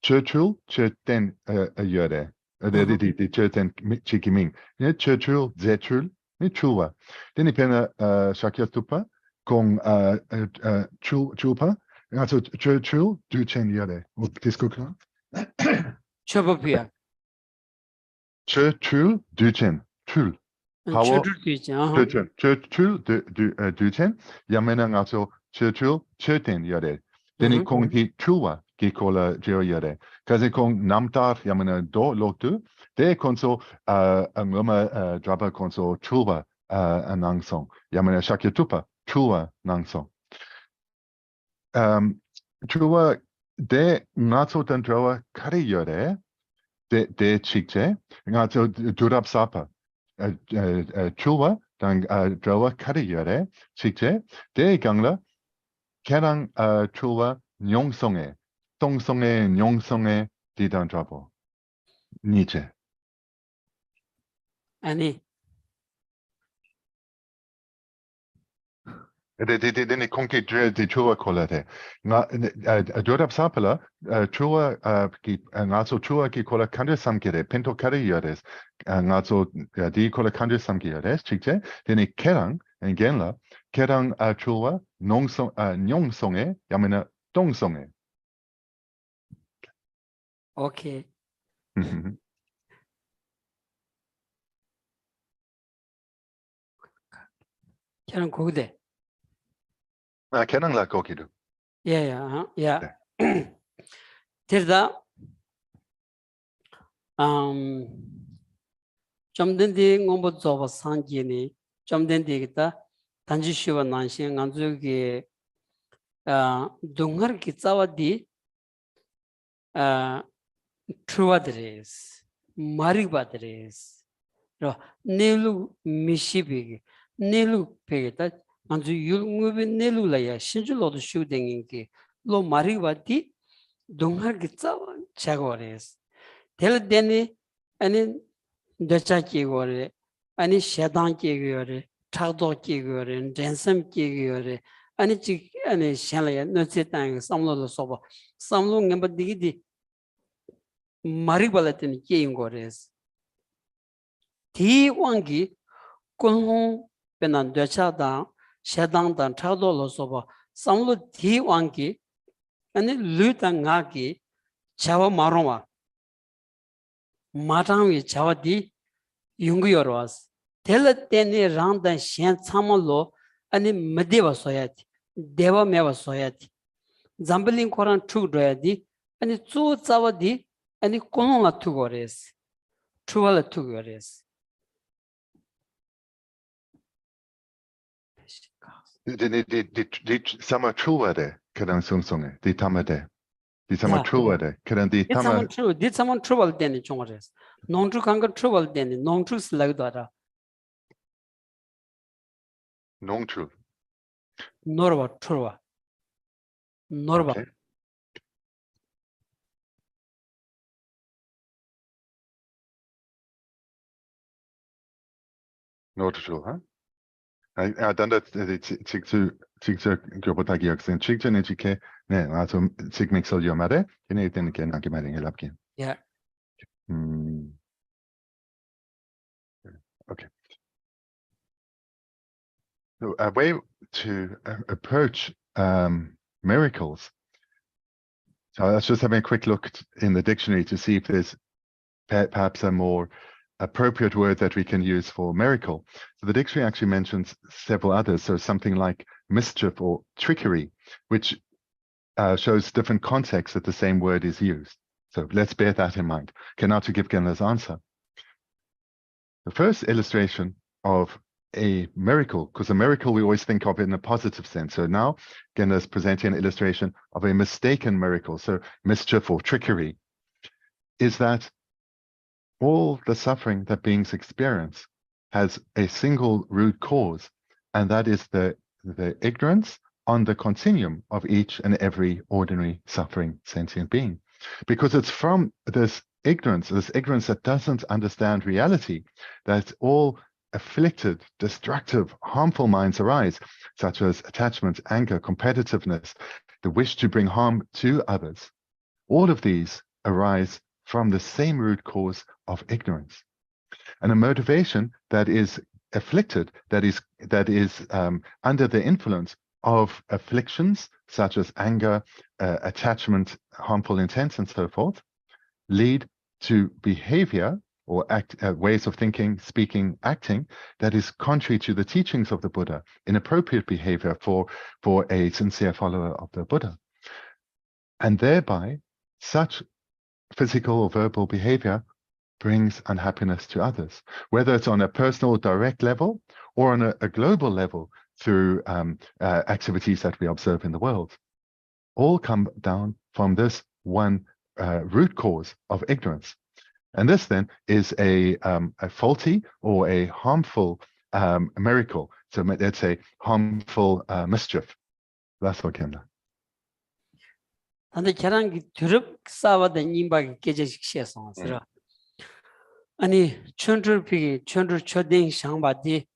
chechul cheten yore, di cheten chikiming, ne chechul zechul, ne chuwa. Deni pena shakya tupa, con chupa, also chul du chen yare. Disco klar? 쳐버피야 Chul du chen. Chul. Power. 쳐줄 수 있지 Chul du chen. Yamena also chul cheten yare. Deni kong hi chulwa ki kola geo yare. Kaze kong namtar yamena do loktu. De konso ngoma draba konso chulwa anangsong. Yamena shakya tupa. Chua nangso. Chua de ngazo tandrawa kari yore de chikche ngazo durab sapa. Chua dang drawa kari yore chikche de gangla kerang chua nyongsonge tongsonge nyongsonge di dan drabo. Nietzsche. 아니 Deni konki de chua kolate. Nga durab sapala chua ki ngazo chua ki kola kande samkire pento kare yores ngazo di kola kande samkire chikche deni kerang engenla kerang chua nongsong nyongsonge yamena tongsonge. 오케이 저는 고대 Kerang la kokidu. 야 데르다 좀 된디 공부 좀 상기니 좀 된디겠다 단지 쉬워 난신 안주기 동her 기자와디 트루아드레스 마리바드레스 로 네루 미시비 네루 페게다 안주 율무비 네루라야 신줄로도 슈댕인기 로 마리바디 동her 기자와 자고레스 델데니 아니 더차키고레 아니 샤단키고레 차도키고레 젠섬키고레 아니 지 아니 샬라야 너세탄 삼로도 소바 삼로 냠바디기 마리발라테니 케인고레스 디왕기 콘홍 베난 더차다 샤단단 차도로 소바 삼로 디왕기 아니 루탄가기 차와 마로마 마당위 자와디 용구여러와스 텔레테니 랑단 셴 참말로 아니 메데와 소야티 데와 메와 소야티 잠블링 코란 투드야디 아니 쭈 자와디 아니 코노라 투고레스 투발라 투고레스 Die sama truwade kadang sungsonge di tamade. Di sama truwade kadang di tama. Did someone trouble then chongres? Non true kanga trouble then non true slagdara. Non true. Norva trua. Norva. Okay. Not true, huh? Dan dat 직접 교보다기 학생 직전에 지게 네 아주 직맥설 요말에 걔네 때는 걔 나게 말인 게 랍긴. Yeah. Okay. So a way to approach miracles. So let's just have a quick look in the dictionary to see if there's perhaps a more appropriate word that we can use for miracle. So the dictionary actually mentions several others. So something like mischief or trickery, which shows different contexts that the same word is used. So let's bear that in mind. Okay, now to give Genla's answer. The first illustration of a miracle, because a miracle we always think of in a positive sense. So now Genla is presenting an illustration of a mistaken miracle, so mischief or trickery, is that all the suffering that beings experience has a single root cause, and that is the ignorance on the continuum of each and every ordinary suffering sentient being. Because it's from this ignorance that doesn't understand reality, that all afflicted, destructive, harmful minds arise, such as attachment, anger, competitiveness, the wish to bring harm to others. All of these arise from the same root cause of ignorance. And a motivation that is afflicted, that is under the influence of afflictions such as anger, attachment, harmful intent, and so forth, lead to behavior or ways of thinking, speaking, acting that is contrary to the teachings of the Buddha, inappropriate behavior for a sincere follower of the Buddha. And thereby, such physical or verbal behavior brings unhappiness to others, whether it's on a personal, direct level or on a global level through activities that we observe in the world. All come down from this one root cause of ignorance. And this then is a faulty or a harmful miracle. So let's say harmful mischief. That's what Genla. 근데 계란기 드럽 싸워다 님바기 깨져식 시에서 아니 천줄피기 천줄 초된 상바디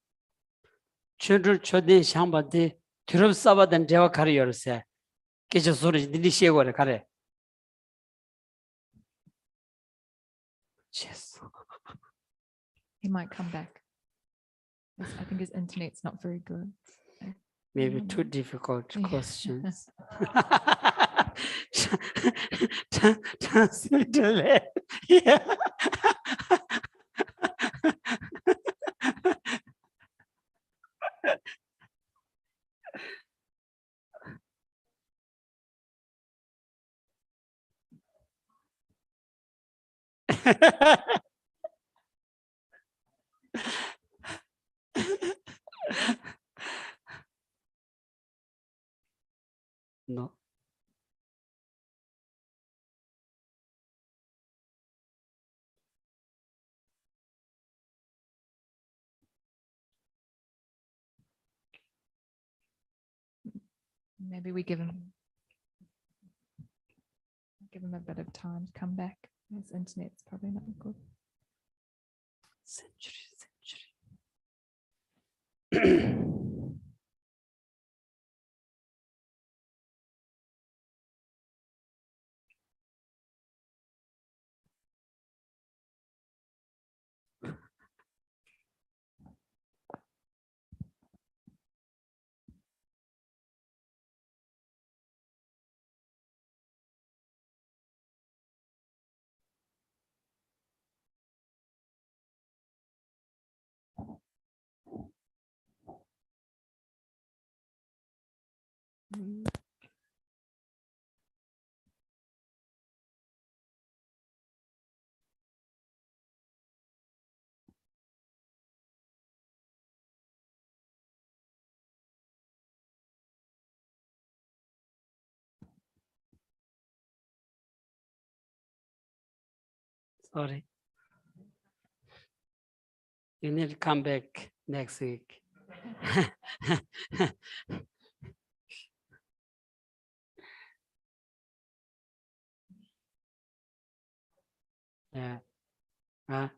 천줄 초된 상바디 드럽 싸워다 대화 가리 열세 깨져 소리 들리 시에고래 가래. Yes. He might come back. I think his internet's not very good. Maybe too difficult Yeah. questions. Translate it. Yeah. No. Maybe we give him a bit of time to come back. His internet's probably not good. Century. Sorry. You need to come back next week. Yeah. Huh?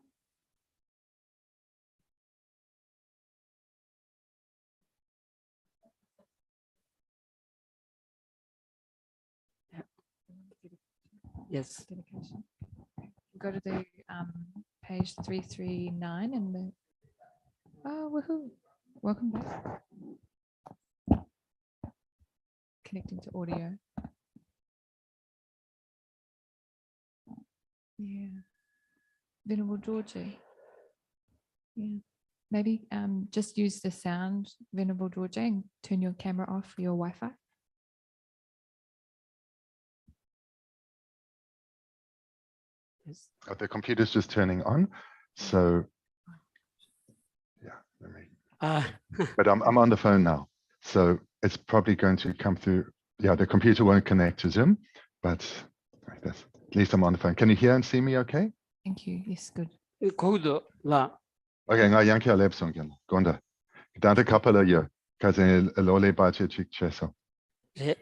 Yeah. Yes. Dedication. Go to the page 339 and the woohoo! Welcome back. Connecting to audio. Yeah. Venerable Georgie. Yeah. maybe just use the sound, Venerable Dorje, and turn your camera off for your Wi-Fi. Yes. The computer's just turning on. So yeah, let me, but I'm on the phone now. So it's probably going to come through. Yeah, the computer won't connect to Zoom, but like this. At least I'm on the phone. Can you hear and see me okay? Thank you. Yes, good. 거기도 라 Okay, nga yanki aleb songen. Gonda. Dante kapala yo. Kaze lole bache chik cheso. 제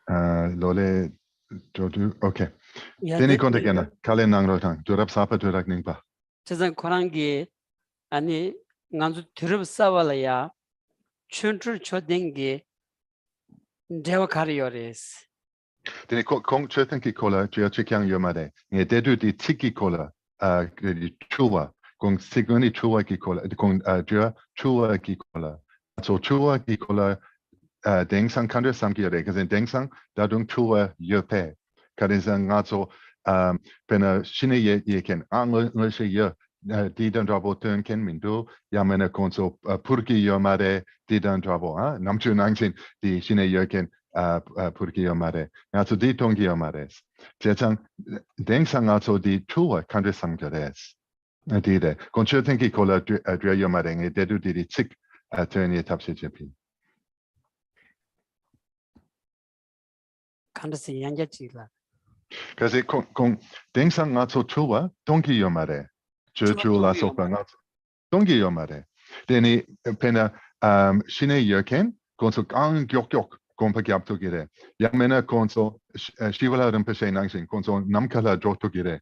Lole jodu. Okay. 야 Deni gonda gena. Kale nang rotang. Durab sapa durak ningba. 세상 고란기 아니 간주 들어 싸발이야 춘출 초dengi 대화 가리요레스 Deni kong chetan ki kola jia chikyang yomade. Nge dedu di tiki kola. Di chua. Kong siguni chua ki kola. Kong jia chua ki kola. So chua ki kola dengsang kandre samkiore. Kaze dengsang dadung chua yope. Kaze ngazo pena shine ye ken. Ngol she ye. Didan drabo turn ken mindu. Yamena konso purki yomade didan drabo. Namchu nangsin di shine ye ken. Purki yomade. Ngazo di tongi yomares. Jechang dengsang ngazo di chua kandre samkiores. Dide. Koncho tenki kola dria yomade. Nge dedu di chik turn ye tapse jepi. 간다스 양자지라 Kasi kung dengsang ngazo chua tongi yomade. Chula sopa ngazo. Tongi yomade. Deni pena shine yerken konso gang gyok kompa gyapto gire. Yamena konso shivala rinpoche nangshin konso namkala jokto gire.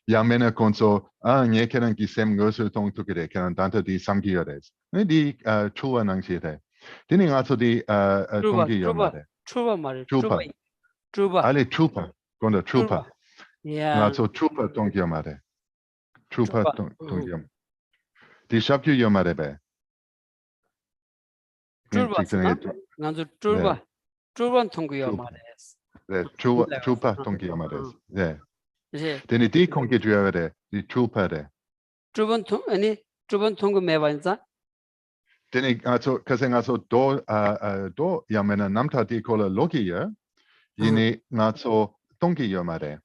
Yamena konso nyekeran gisem ngosu tong to gire keran danta di samgi yores. Ne di chua nangshire. Deni ngazo di tongi yomade. 추바 말이 Chupa. 추바 Ale chupa. Konda chupa. 야 Ngazo chupa tongi yomade. Chupa Chupa. tongi yomade. Di shabkyu yomade be. 추바스나 간주 추바 통구요 추바. 말레스 네, chupa tongi yomade. 네. 이제 Deni di kongi juare. Di chupa de. 추번 통 아니 추번 통구 매반자 Deni ngazo kasi ngazo do yamena namta di kola logi ya. Yini ngazo tongi yomade.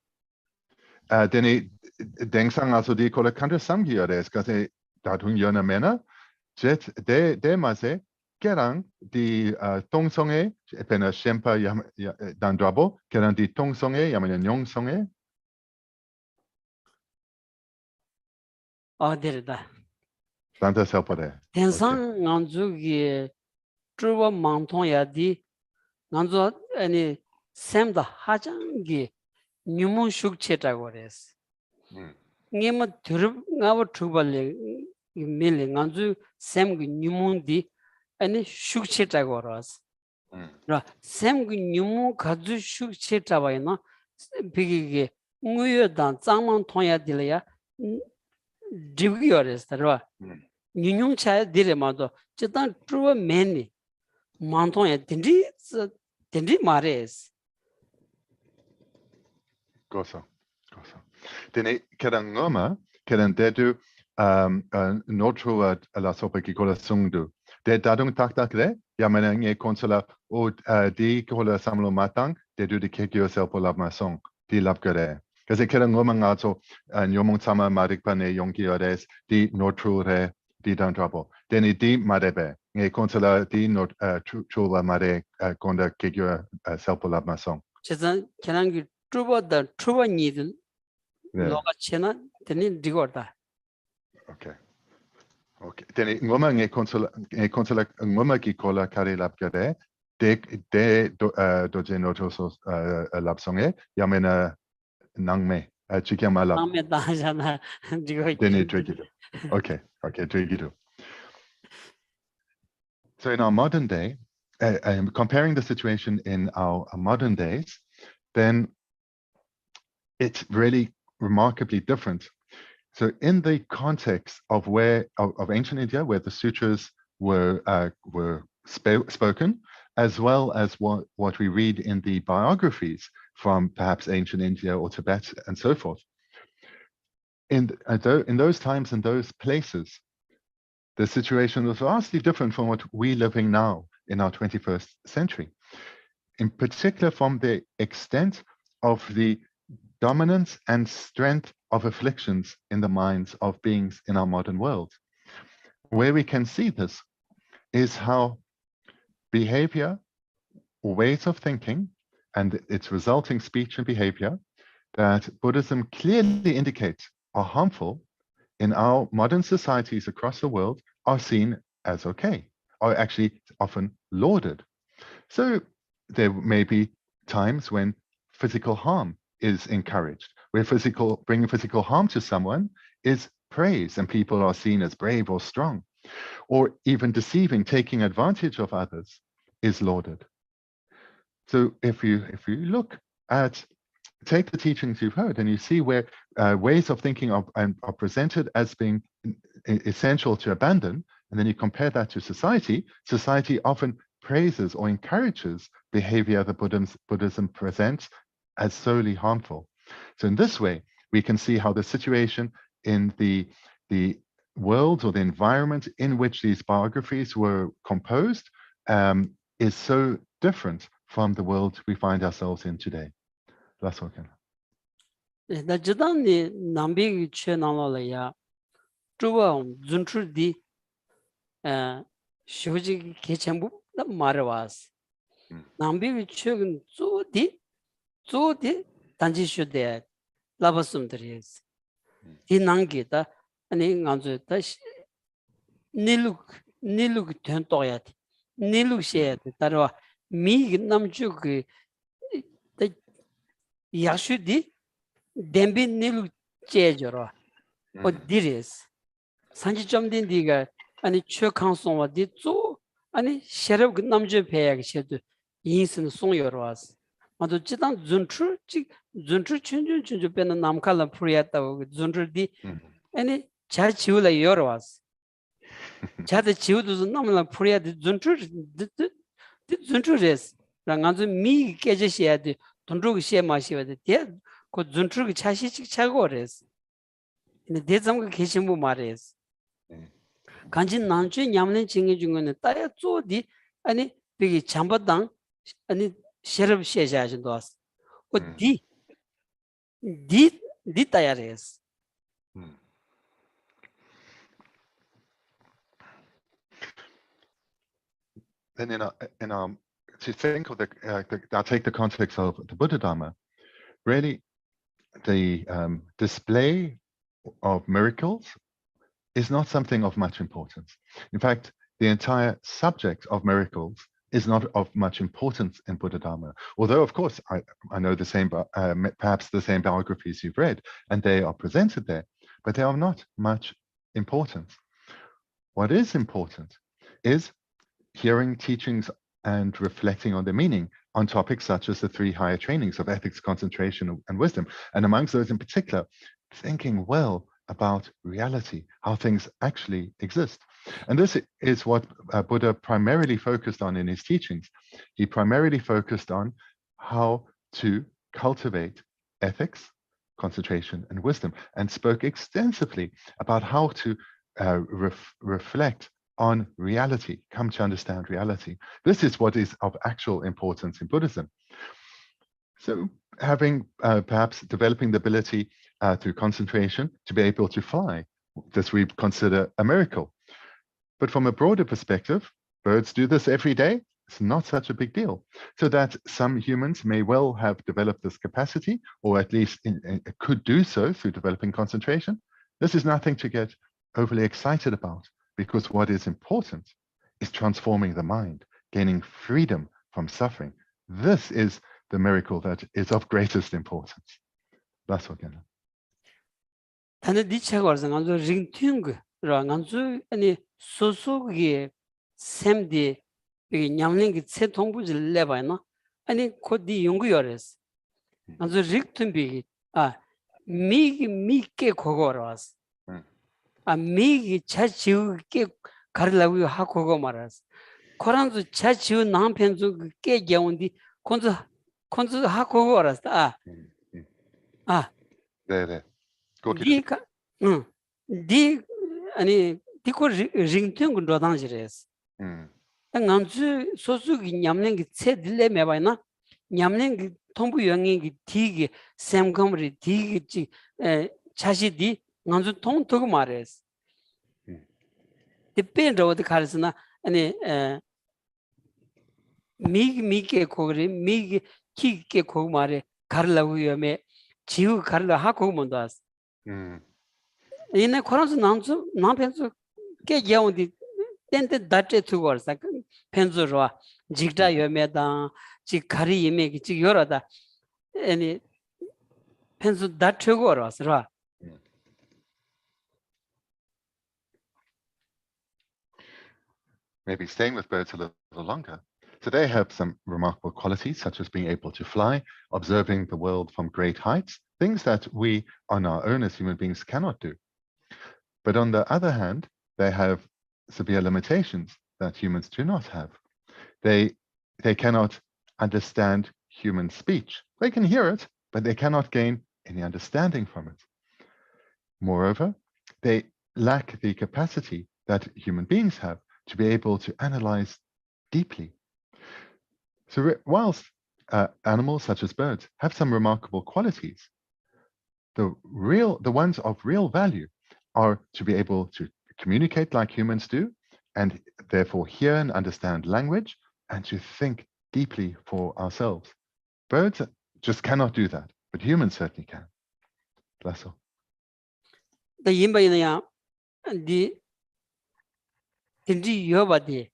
Deni dengsang ngazo di kola kandre samgi yores kasi datung yona mena. Jet de mase kerang di tongsonge pena shempa dan drabo kerang di tongsonge yamena nyongsonge. 어디르다 Danta selpade. 대상 간주기 추바 망통야디 간주 아니 샘다 하장기 뉴문 숙체라고 그랬어 니뭐 들음 나버 추발레 밀레 간주 샘기 뉴문디 아니 숙체라고 그랬어 라 샘기 뉴문 가주 숙체라바이나 비기게 우여단 짱만 통야딜이야 디비어레스더라 뉴뇽차에 디레마도 저단 트루어 맨니 만통에 딘디 마레스 Goso. Deni kerang ngoma kerang dedu notru la sopa ki kola sungdu. De dadung tak de yamena nge konsola o di kola samlo matang dedu di kekyo selpo labma song di labgare. Kasi kerang ngoma ngazo nyomong sama marikpa ne yonki ores di notru re di dan drabo. Deni di marebe nge konsola di not chula mare konda kekyo selpo labma song. 저단 계란기 트루버다 트루버니들 네. 너가 채나 되니 디거다 Okay. Deni ngoma nge konsola ngoma ki kola kare labgare de doje notoso labsonge yamena nangme chikyama lab 다음에 나잖아 디거 deni drigido. Okay, drigido. So in our modern day, comparing the situation in our modern days, then it's really remarkably different. So in the context of of ancient India, where the sutras were spoken, as well as what we read in the biographies from perhaps ancient India or Tibet and so forth, in those times and those places, the situation was vastly different from what we're living now in our 21st century. In particular, from the extent of the dominance and strength of afflictions in the minds of beings in our modern world. Where we can see this is how behavior, ways of thinking, and its resulting speech and behavior that Buddhism clearly indicates are harmful in our modern societies across the world are seen as okay, or actually often lauded. So there may be times when physical harm is encouraged, where bringing physical harm to someone is praised and people are seen as brave or strong, or even deceiving, taking advantage of others is lauded. So if you look at, take the teachings you've heard and you see where ways of thinking are presented as being essential to abandon, and then you compare that to society, society often praises or encourages behavior that Buddhism presents as solely harmful. So in this way, we can see how the situation in the world or the environment in which these biographies were composed is so different from the world we find ourselves in today. That's what can. 나 지단니 남비기 최나라야 주와 준출디 쇼지 개첨부 나 말아와스 남비기 최근 조디 단지 쇼데 라버스음들이스 이 난게다 아니 간주다 닐룩 된도야디 닐룩 셰야디 따라와 미 남주 그 야슈디 뎀비 닐룩 제저로 어디레스 산지 점된 디가 아니 최강송와 디조 아니 셰럽 그 남주 배야기 셰도 인신 송여로 왔어 마도 지단 준출 춘준 배는 남칼라 프리야다고 준출디 아니 잘 지울라 여러 왔어 자데 지우도 남라 프리야디 준출레스 랑안주 미 깨제시야디 돈주기 시에 마시와데 그 준출기 차시직 차고레스 근데 대zam가 계신부 말레스 간진 난주 냠는 징이 중에는 따야 쪼디 아니 비기 잠바당 아니 셰럽 시에자진도 왔어 어디 디 따야레스 Then in our to think of I'll take the context of the Buddha Dharma, really the display of miracles is not something of much importance. In fact, the entire subject of miracles is not of much importance in Buddha Dharma. Although, of course, I know the same, perhaps the same biographies you've read, and they are presented there, but they are not much importance. What is important is hearing teachings and reflecting on the meaning on topics such as the 3 higher trainings of ethics, concentration, and wisdom. And amongst those in particular, thinking well about reality, how things actually exist. And this is what Buddha primarily focused on in his teachings. He primarily focused on how to cultivate ethics, concentration, and wisdom, and spoke extensively about how to reflect on reality, come to understand reality. This is what is of actual importance in Buddhism. So having perhaps developing the ability through concentration to be able to fly, this we consider a miracle. But from a broader perspective, birds do this every day. It's not such a big deal. So that some humans may well have developed this capacity, or at least could do so through developing concentration. This is nothing to get overly excited about, because what is important is transforming the mind, gaining freedom from suffering. This is the miracle that is of greatest importance. That's what I'm 단데 니체거서 간주 링팅그 간주 아니 소소기 샘디 이 냠링기 세 통부질 레바이나 아니 코디 연구열에서 간주 릭튼비 미게 고거라스 미기 차지우게 가르라고 하고고 말았어 코란도 차지우 남편도 꽤 겨운디 콘주 하고고 알았어 네네. 디 아니 디코 링튼 군 로당지레스 nganzu sosu gi nyamlen gi tse dile me ba na nyamlen gi tombu yongin gi ti gi semgamri ti gi chi chashi di nganzu tong tog mares depend ro de karsna ani mi ke kogri mi ki ke kog mare karla hu me jiu karla ha kog mondas ine koransu nanzu nampensu ke yaondi 텐데 다트 투거사 펜즈로와 직다 여메다 지 가리 예메기 지 여러다 아니 펜즈 다트거라서라 Maybe staying with birds a little longer. So they have some remarkable qualities, such as being able to fly, observing the world from great heights, things that we on our own as human beings cannot do. But on the other hand, they have severe limitations that humans do not have. They cannot understand human speech. They can hear it, but they cannot gain any understanding from it. Moreover, they lack the capacity that human beings have to be able to analyze deeply. So whilst animals such as birds have some remarkable qualities, the ones of real value are to be able to communicate like humans do, and therefore hear and understand language, and to think deeply for ourselves. Birds just cannot do that, but humans certainly can. Bless all. The yimba the tindi yobadi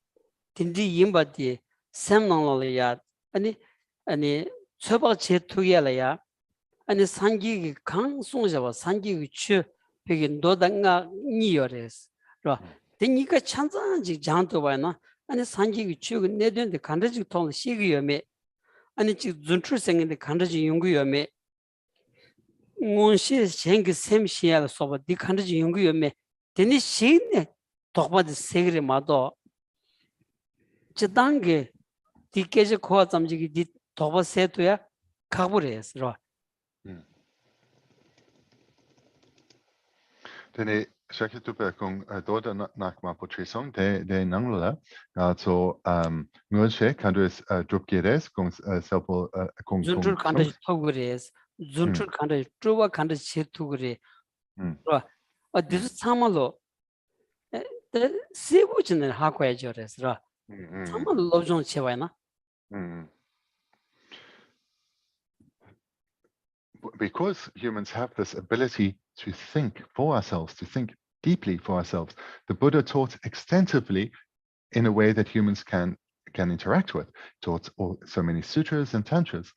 tindi yimba di semnangya ani choba che tugya ani sangi gi kang songja sangi gi chu begin dodanga niyores ro 되니까 찬자지 장도 봐나 아니 산지기 추고 내던데 간다지 통 시기여매 아니 지 준출생인데 간다지 연구여매 원시 생기 셈시야가 소바 디 간다지 연구여매 되니 시네 독바지 세그리 마도 지단게 디케지 코아 잠지기 디 독바 세토야 가부레스로 Dene säkert kung doda nakma på trisong de nangla så ngölshe kan du drupgeres kung selpo kung 준출 간다지 토그레스 준출 간다지 쪼바 간다지 세토그레 디스 참말로 세부진을 하고 해줘래서 참말로 로종 채와나 Because humans have this ability to think for ourselves, to think deeply for ourselves, the Buddha taught extensively in a way that humans can interact with, taught so many sutras and tantras.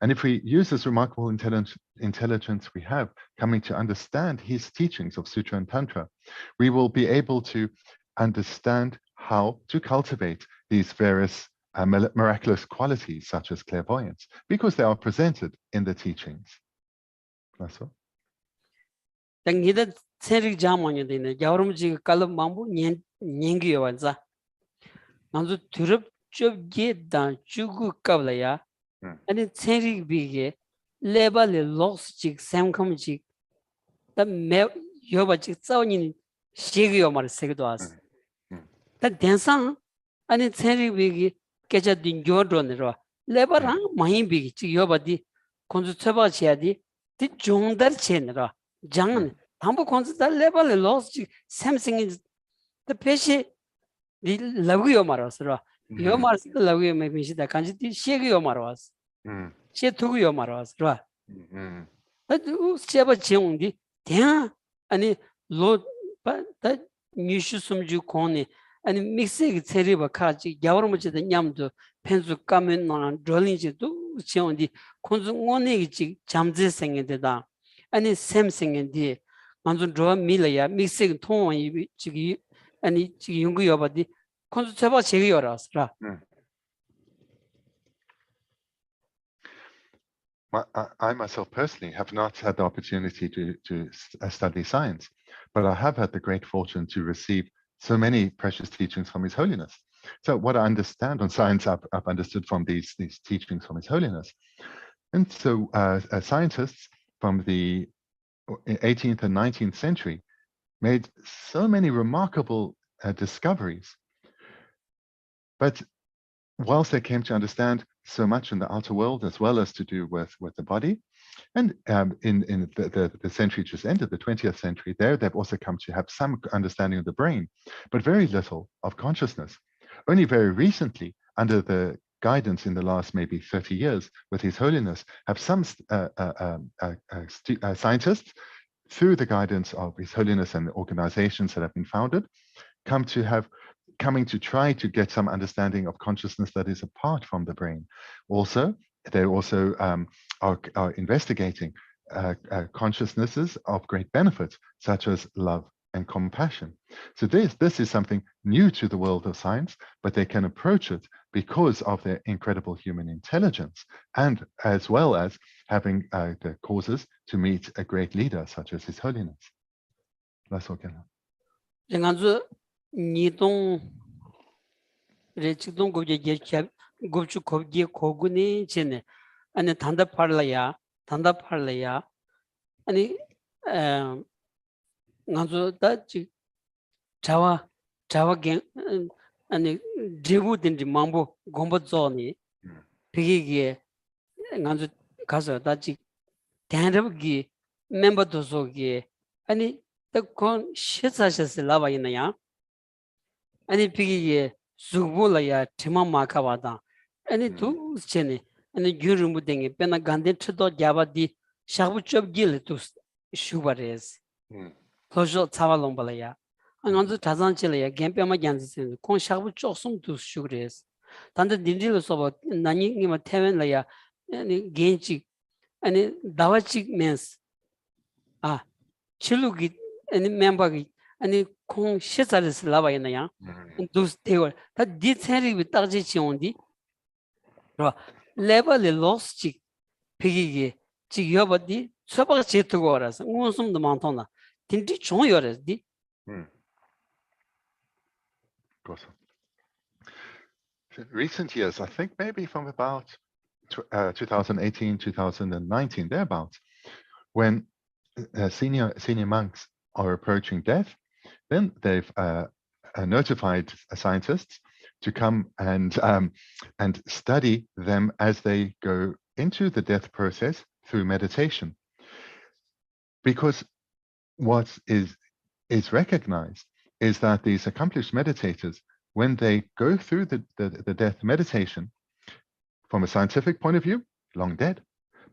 And if we use this remarkable intelligence we have coming to understand his teachings of sutra and tantra, we will be able to understand how to cultivate these various miraculous qualities such as clairvoyance, because they are presented in the teachings. That's all. 당기다 세력 자만이 되네. 여러분지 깔로 mambu 년기요 완자. 먼저 드럽 접게다 주고 qablaya. 아니 세력 비게 레벨에 로스직 삼컴직 다매 여바직 싸우니 시기요 말 세기도 왔어. 다 대상 아니 세력 비게 깨자딘 교도네로 레벨랑 많이 비기 지 여바디 콘주 쳐봐야지 디 종달 체네로 장 담보 콘주다 레벨에 로스 샘싱이 더 배시 리 러브요 말았어요. 요 말스 러브요 메미시다 간지 시기요 말았어. 시 두고요 말았어요. 그 세바 지용디 대 아니 로다 뉴스 숨주 코니 아니 믹스기 체리바 카지 야오르무지다 냠도 펜수 까면 나 졸린지도 지온디 콘중원에기 잠제 생게다 아니 샘생인디 만준 저 밀이야 믹스기 통원이 지기 아니 지기 연구여바디 콘주 제바 제기여라스라 I myself personally have not had the opportunity to study science, but I have had the great fortune to receive so many precious teachings from His Holiness. So what I understand on science, I've understood from these teachings from His Holiness. And so scientists from the 18th and 19th century made so many remarkable discoveries. But whilst they came to understand so much in the outer world, as well as to do with the body, and in the century just ended, the 20th century, they've also come to have some understanding of the brain, but very little of consciousness. Only very recently, under the guidance in the last maybe 30 years with His Holiness, have some scientists, through the guidance of His Holiness and the organizations that have been founded, coming to try to get some understanding of consciousness that is apart from the brain. Also, they also are investigating consciousnesses of great benefit, such as love and compassion. So this is something new to the world of science, but they can approach it because of their incredible human intelligence, and as well as having the causes to meet a great leader such as His Holiness. That's all. 니동 레치동 고제 제캡 고추 고기 고군이 제네 아니 단답할래야 아니 나도 다지 자와게 아니 제부든지 망보 공부조니 비기게 나도 가서 다지 대한민국이 멤버도속이 아니 그건 시사시스 라바이나야 아니 비기게 수고라야 테마마카바다 아니 두 전에 아니 유르무댕이 빼나 간데 트도 야바디 샤부첩길 또 슈바레스 도저 차발롱발야 안간도 자산실이야 gempe마 간지스 콘 샤부쪽숨 두 슈그레스 단데 딘딜로서 나니니마 태웬라야 아니 겐치 아니 다와치 멘스 아 칠루기 아니 멤버기 아니 콩 시사르스 라바이나야 dos teor ta diteri bitarji chiondi ro level loss chi pigi chi yobadi soba chetu goras ngonsum de mantona tinti chon yores di Recent years, I think maybe from about 2018, 2019, thereabouts, when senior monks are approaching death, then they've notified scientists to come and study them as they go into the death process through meditation. Because what is recognized is that these accomplished meditators, when they go through the death meditation, from a scientific point of view, long dead,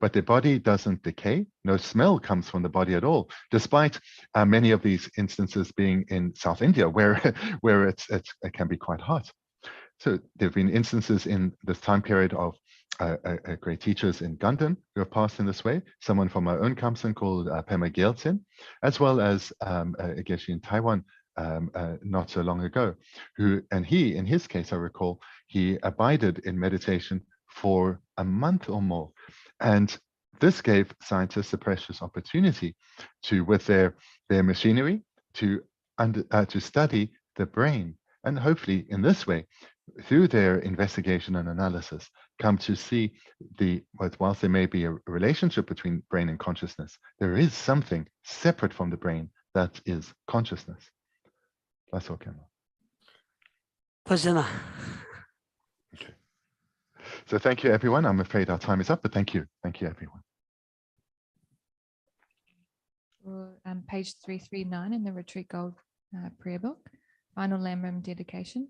but their body doesn't decay. No smell comes from the body at all, despite many of these instances being in South India, where it can be quite hot. So there have been instances in this time period of great teachers in Ganden who have passed in this way. Someone from our own Kamsen called Pema Gyaltsen, as well as a Geshe in Taiwan not so long ago, he, in his case, I recall, he abided in meditation for a month or more. And this gave scientists a precious opportunity to, with their machinery, to study the brain, and hopefully in this way, through their investigation and analysis, come to see whilst there may be a relationship between brain and consciousness, there is something separate from the brain that is consciousness. That's all, Kema. Okay. So thank you, everyone. I'm afraid our time is up, but thank you. Thank you, everyone. Page 339 in the Retreat Gold prayer book, final Lamrim dedication.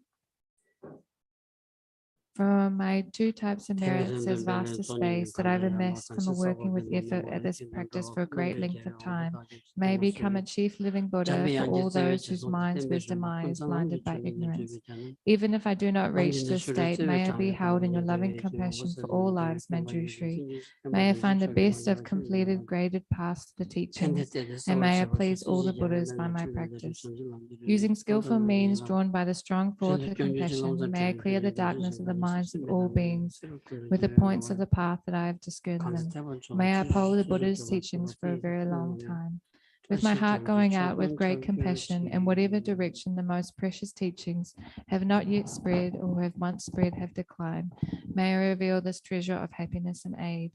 From my two types of merits as vast a space that I've amassed from working with effort at this practice for a great length of time, may become a chief living Buddha for all those whose minds' wisdom eye is blinded by ignorance. Even if I do not reach this state, may I be held in your loving compassion for all lives, Manjushri. May I find the best of completed graded paths to the teachings, and may I please all the Buddhas by my practice. Using skillful means drawn by the strong force of compassion, may I clear the darkness of the minds of all beings with the points of the path that I have discerned them. May I uphold the Buddha's teachings for a very long time. With my heart going out with great compassion in whatever direction the most precious teachings have not yet spread or have once spread have declined, may I reveal this treasure of happiness and aid.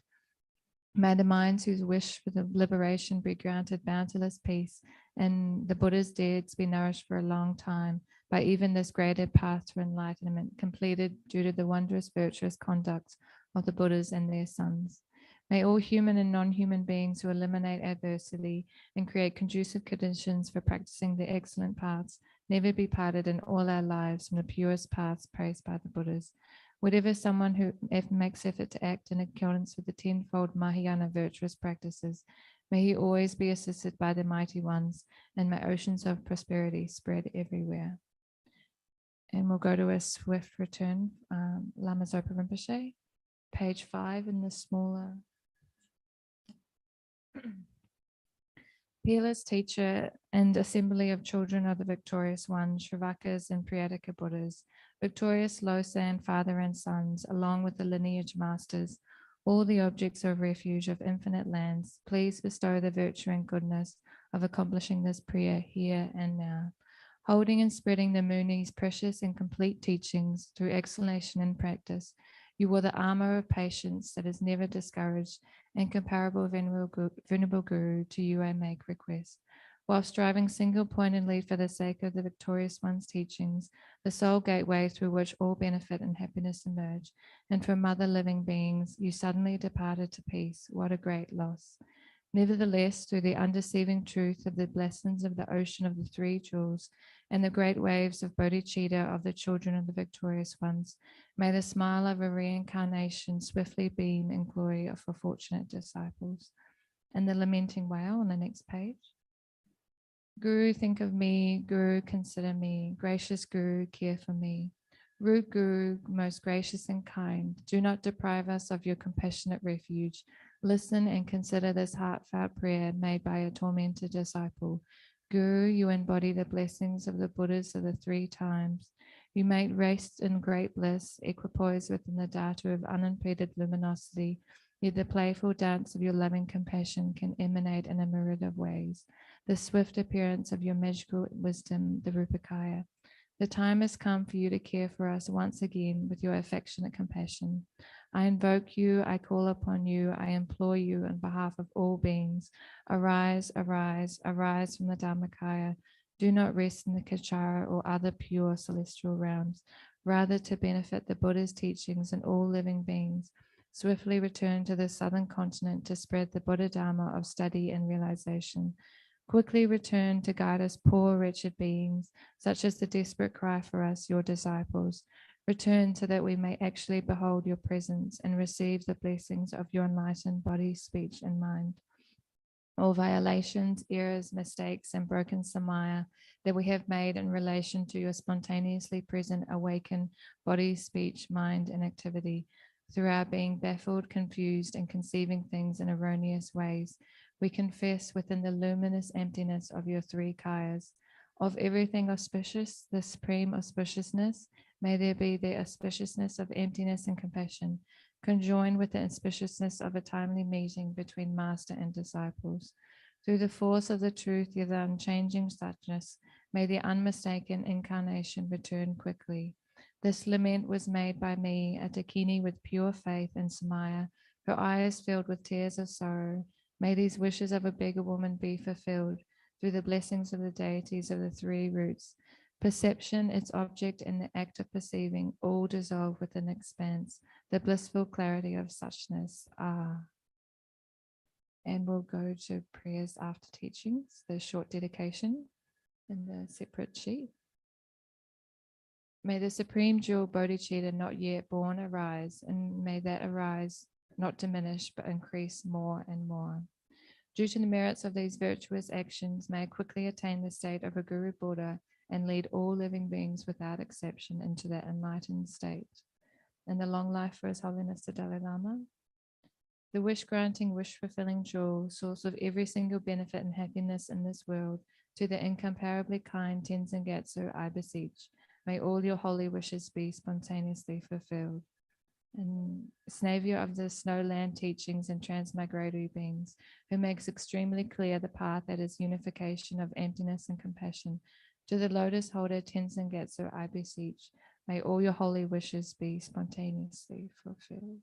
May the minds whose wish for the liberation be granted boundless peace, and the Buddha's deeds be nourished for a long time by even this graded path to enlightenment, completed due to the wondrous virtuous conduct of the Buddhas and their sons. May all human and non-human beings who eliminate adversity and create conducive conditions for practicing the excellent paths never be parted in all our lives from the purest paths praised by the Buddhas. Whatever someone who makes effort to act in accordance with the tenfold Mahayana virtuous practices, may he always be assisted by the mighty ones, and may oceans of prosperity spread everywhere. And we'll go to a swift return. Lama Zopa Rinpoche, page 5 in the smaller. Peerless teacher and assembly of children of the victorious one, Shravakas and Priyataka Buddhas, victorious Losan father and sons, along with the lineage masters, all the objects of refuge of infinite lands, please bestow the virtue and goodness of accomplishing this prayer here and now. Holding and spreading the Muni's precious and complete teachings through explanation and practice, you wore the armor of patience that is never discouraged, and comparable venerable Guru, to you I make request. While striving single-pointedly for the sake of the victorious one's teachings, the sole gateway through which all benefit and happiness emerge, and from other living beings, you suddenly departed to peace. What a great loss. Nevertheless, through the undeceiving truth of the blessings of the ocean of the three jewels and the great waves of bodhicitta of the children of the victorious ones, may the smile of a reincarnation swiftly beam in glory for fortunate disciples. And the lamenting wail on the next page. Guru, think of me. Guru, consider me. Gracious Guru, care for me. Root Guru, most gracious and kind, do not deprive us of your compassionate refuge. Listen and consider this heartfelt prayer made by a tormented disciple. Guru, you embody the blessings of the Buddhas of the 3 times. You make rest in great bliss, equipoise within the dhatu of unimpeded luminosity, yet the playful dance of your loving compassion can emanate in a myriad of ways. The swift appearance of your magical wisdom, the Rupakaya. The time has come for you to care for us once again with your affectionate compassion. I invoke you, I call upon you, I implore you on behalf of all beings. Arise, arise, arise from the Dharmakaya. Do not rest in the Kachara or other pure celestial realms. Rather, to benefit the Buddha's teachings and all living beings, swiftly return to the southern continent to spread the Buddha Dharma of study and realization. Quickly return to guide us poor wretched beings, such as the desperate cry for us, your disciples. Return so that we may actually behold your presence and receive the blessings of your enlightened body, speech, and mind. All violations, errors, mistakes, and broken samaya that we have made in relation to your spontaneously present awakened body, speech, mind, and activity, through our being baffled, confused, and conceiving things in erroneous ways, we confess within the luminous emptiness of your 3 kayas. Of everything auspicious, the supreme auspiciousness, may there be the auspiciousness of emptiness and compassion, conjoined with the auspiciousness of a timely meeting between master and disciples. Through the force of the truth of the unchanging suchness, may the unmistaken incarnation return quickly. This lament was made by me, a Dakini with pure faith and samaya, her eyes filled with tears of sorrow. May these wishes of a beggar woman be fulfilled through the blessings of the deities of the 3 roots. Perception, its object, and the act of perceiving all dissolve within expanse, the blissful clarity of suchness. And we'll go to prayers after teachings, the short dedication in the separate sheet. May the supreme jewel bodhicitta not yet born arise, and may that arise not diminish, but increase more and more. Due to the merits of these virtuous actions, may I quickly attain the state of a Guru Buddha and lead all living beings without exception into that enlightened state. And the long life for His Holiness the Dalai Lama. The wish-granting, wish-fulfilling jewel, source of every single benefit and happiness in this world, to the incomparably kind Tenzin Gyatso, I beseech, may all your holy wishes be spontaneously fulfilled. And Savior of the Snowland teachings and transmigratory beings, who makes extremely clear the path that is unification of emptiness and compassion, to the lotus holder Tenzin Gyatso, I beseech, may all your holy wishes be spontaneously fulfilled.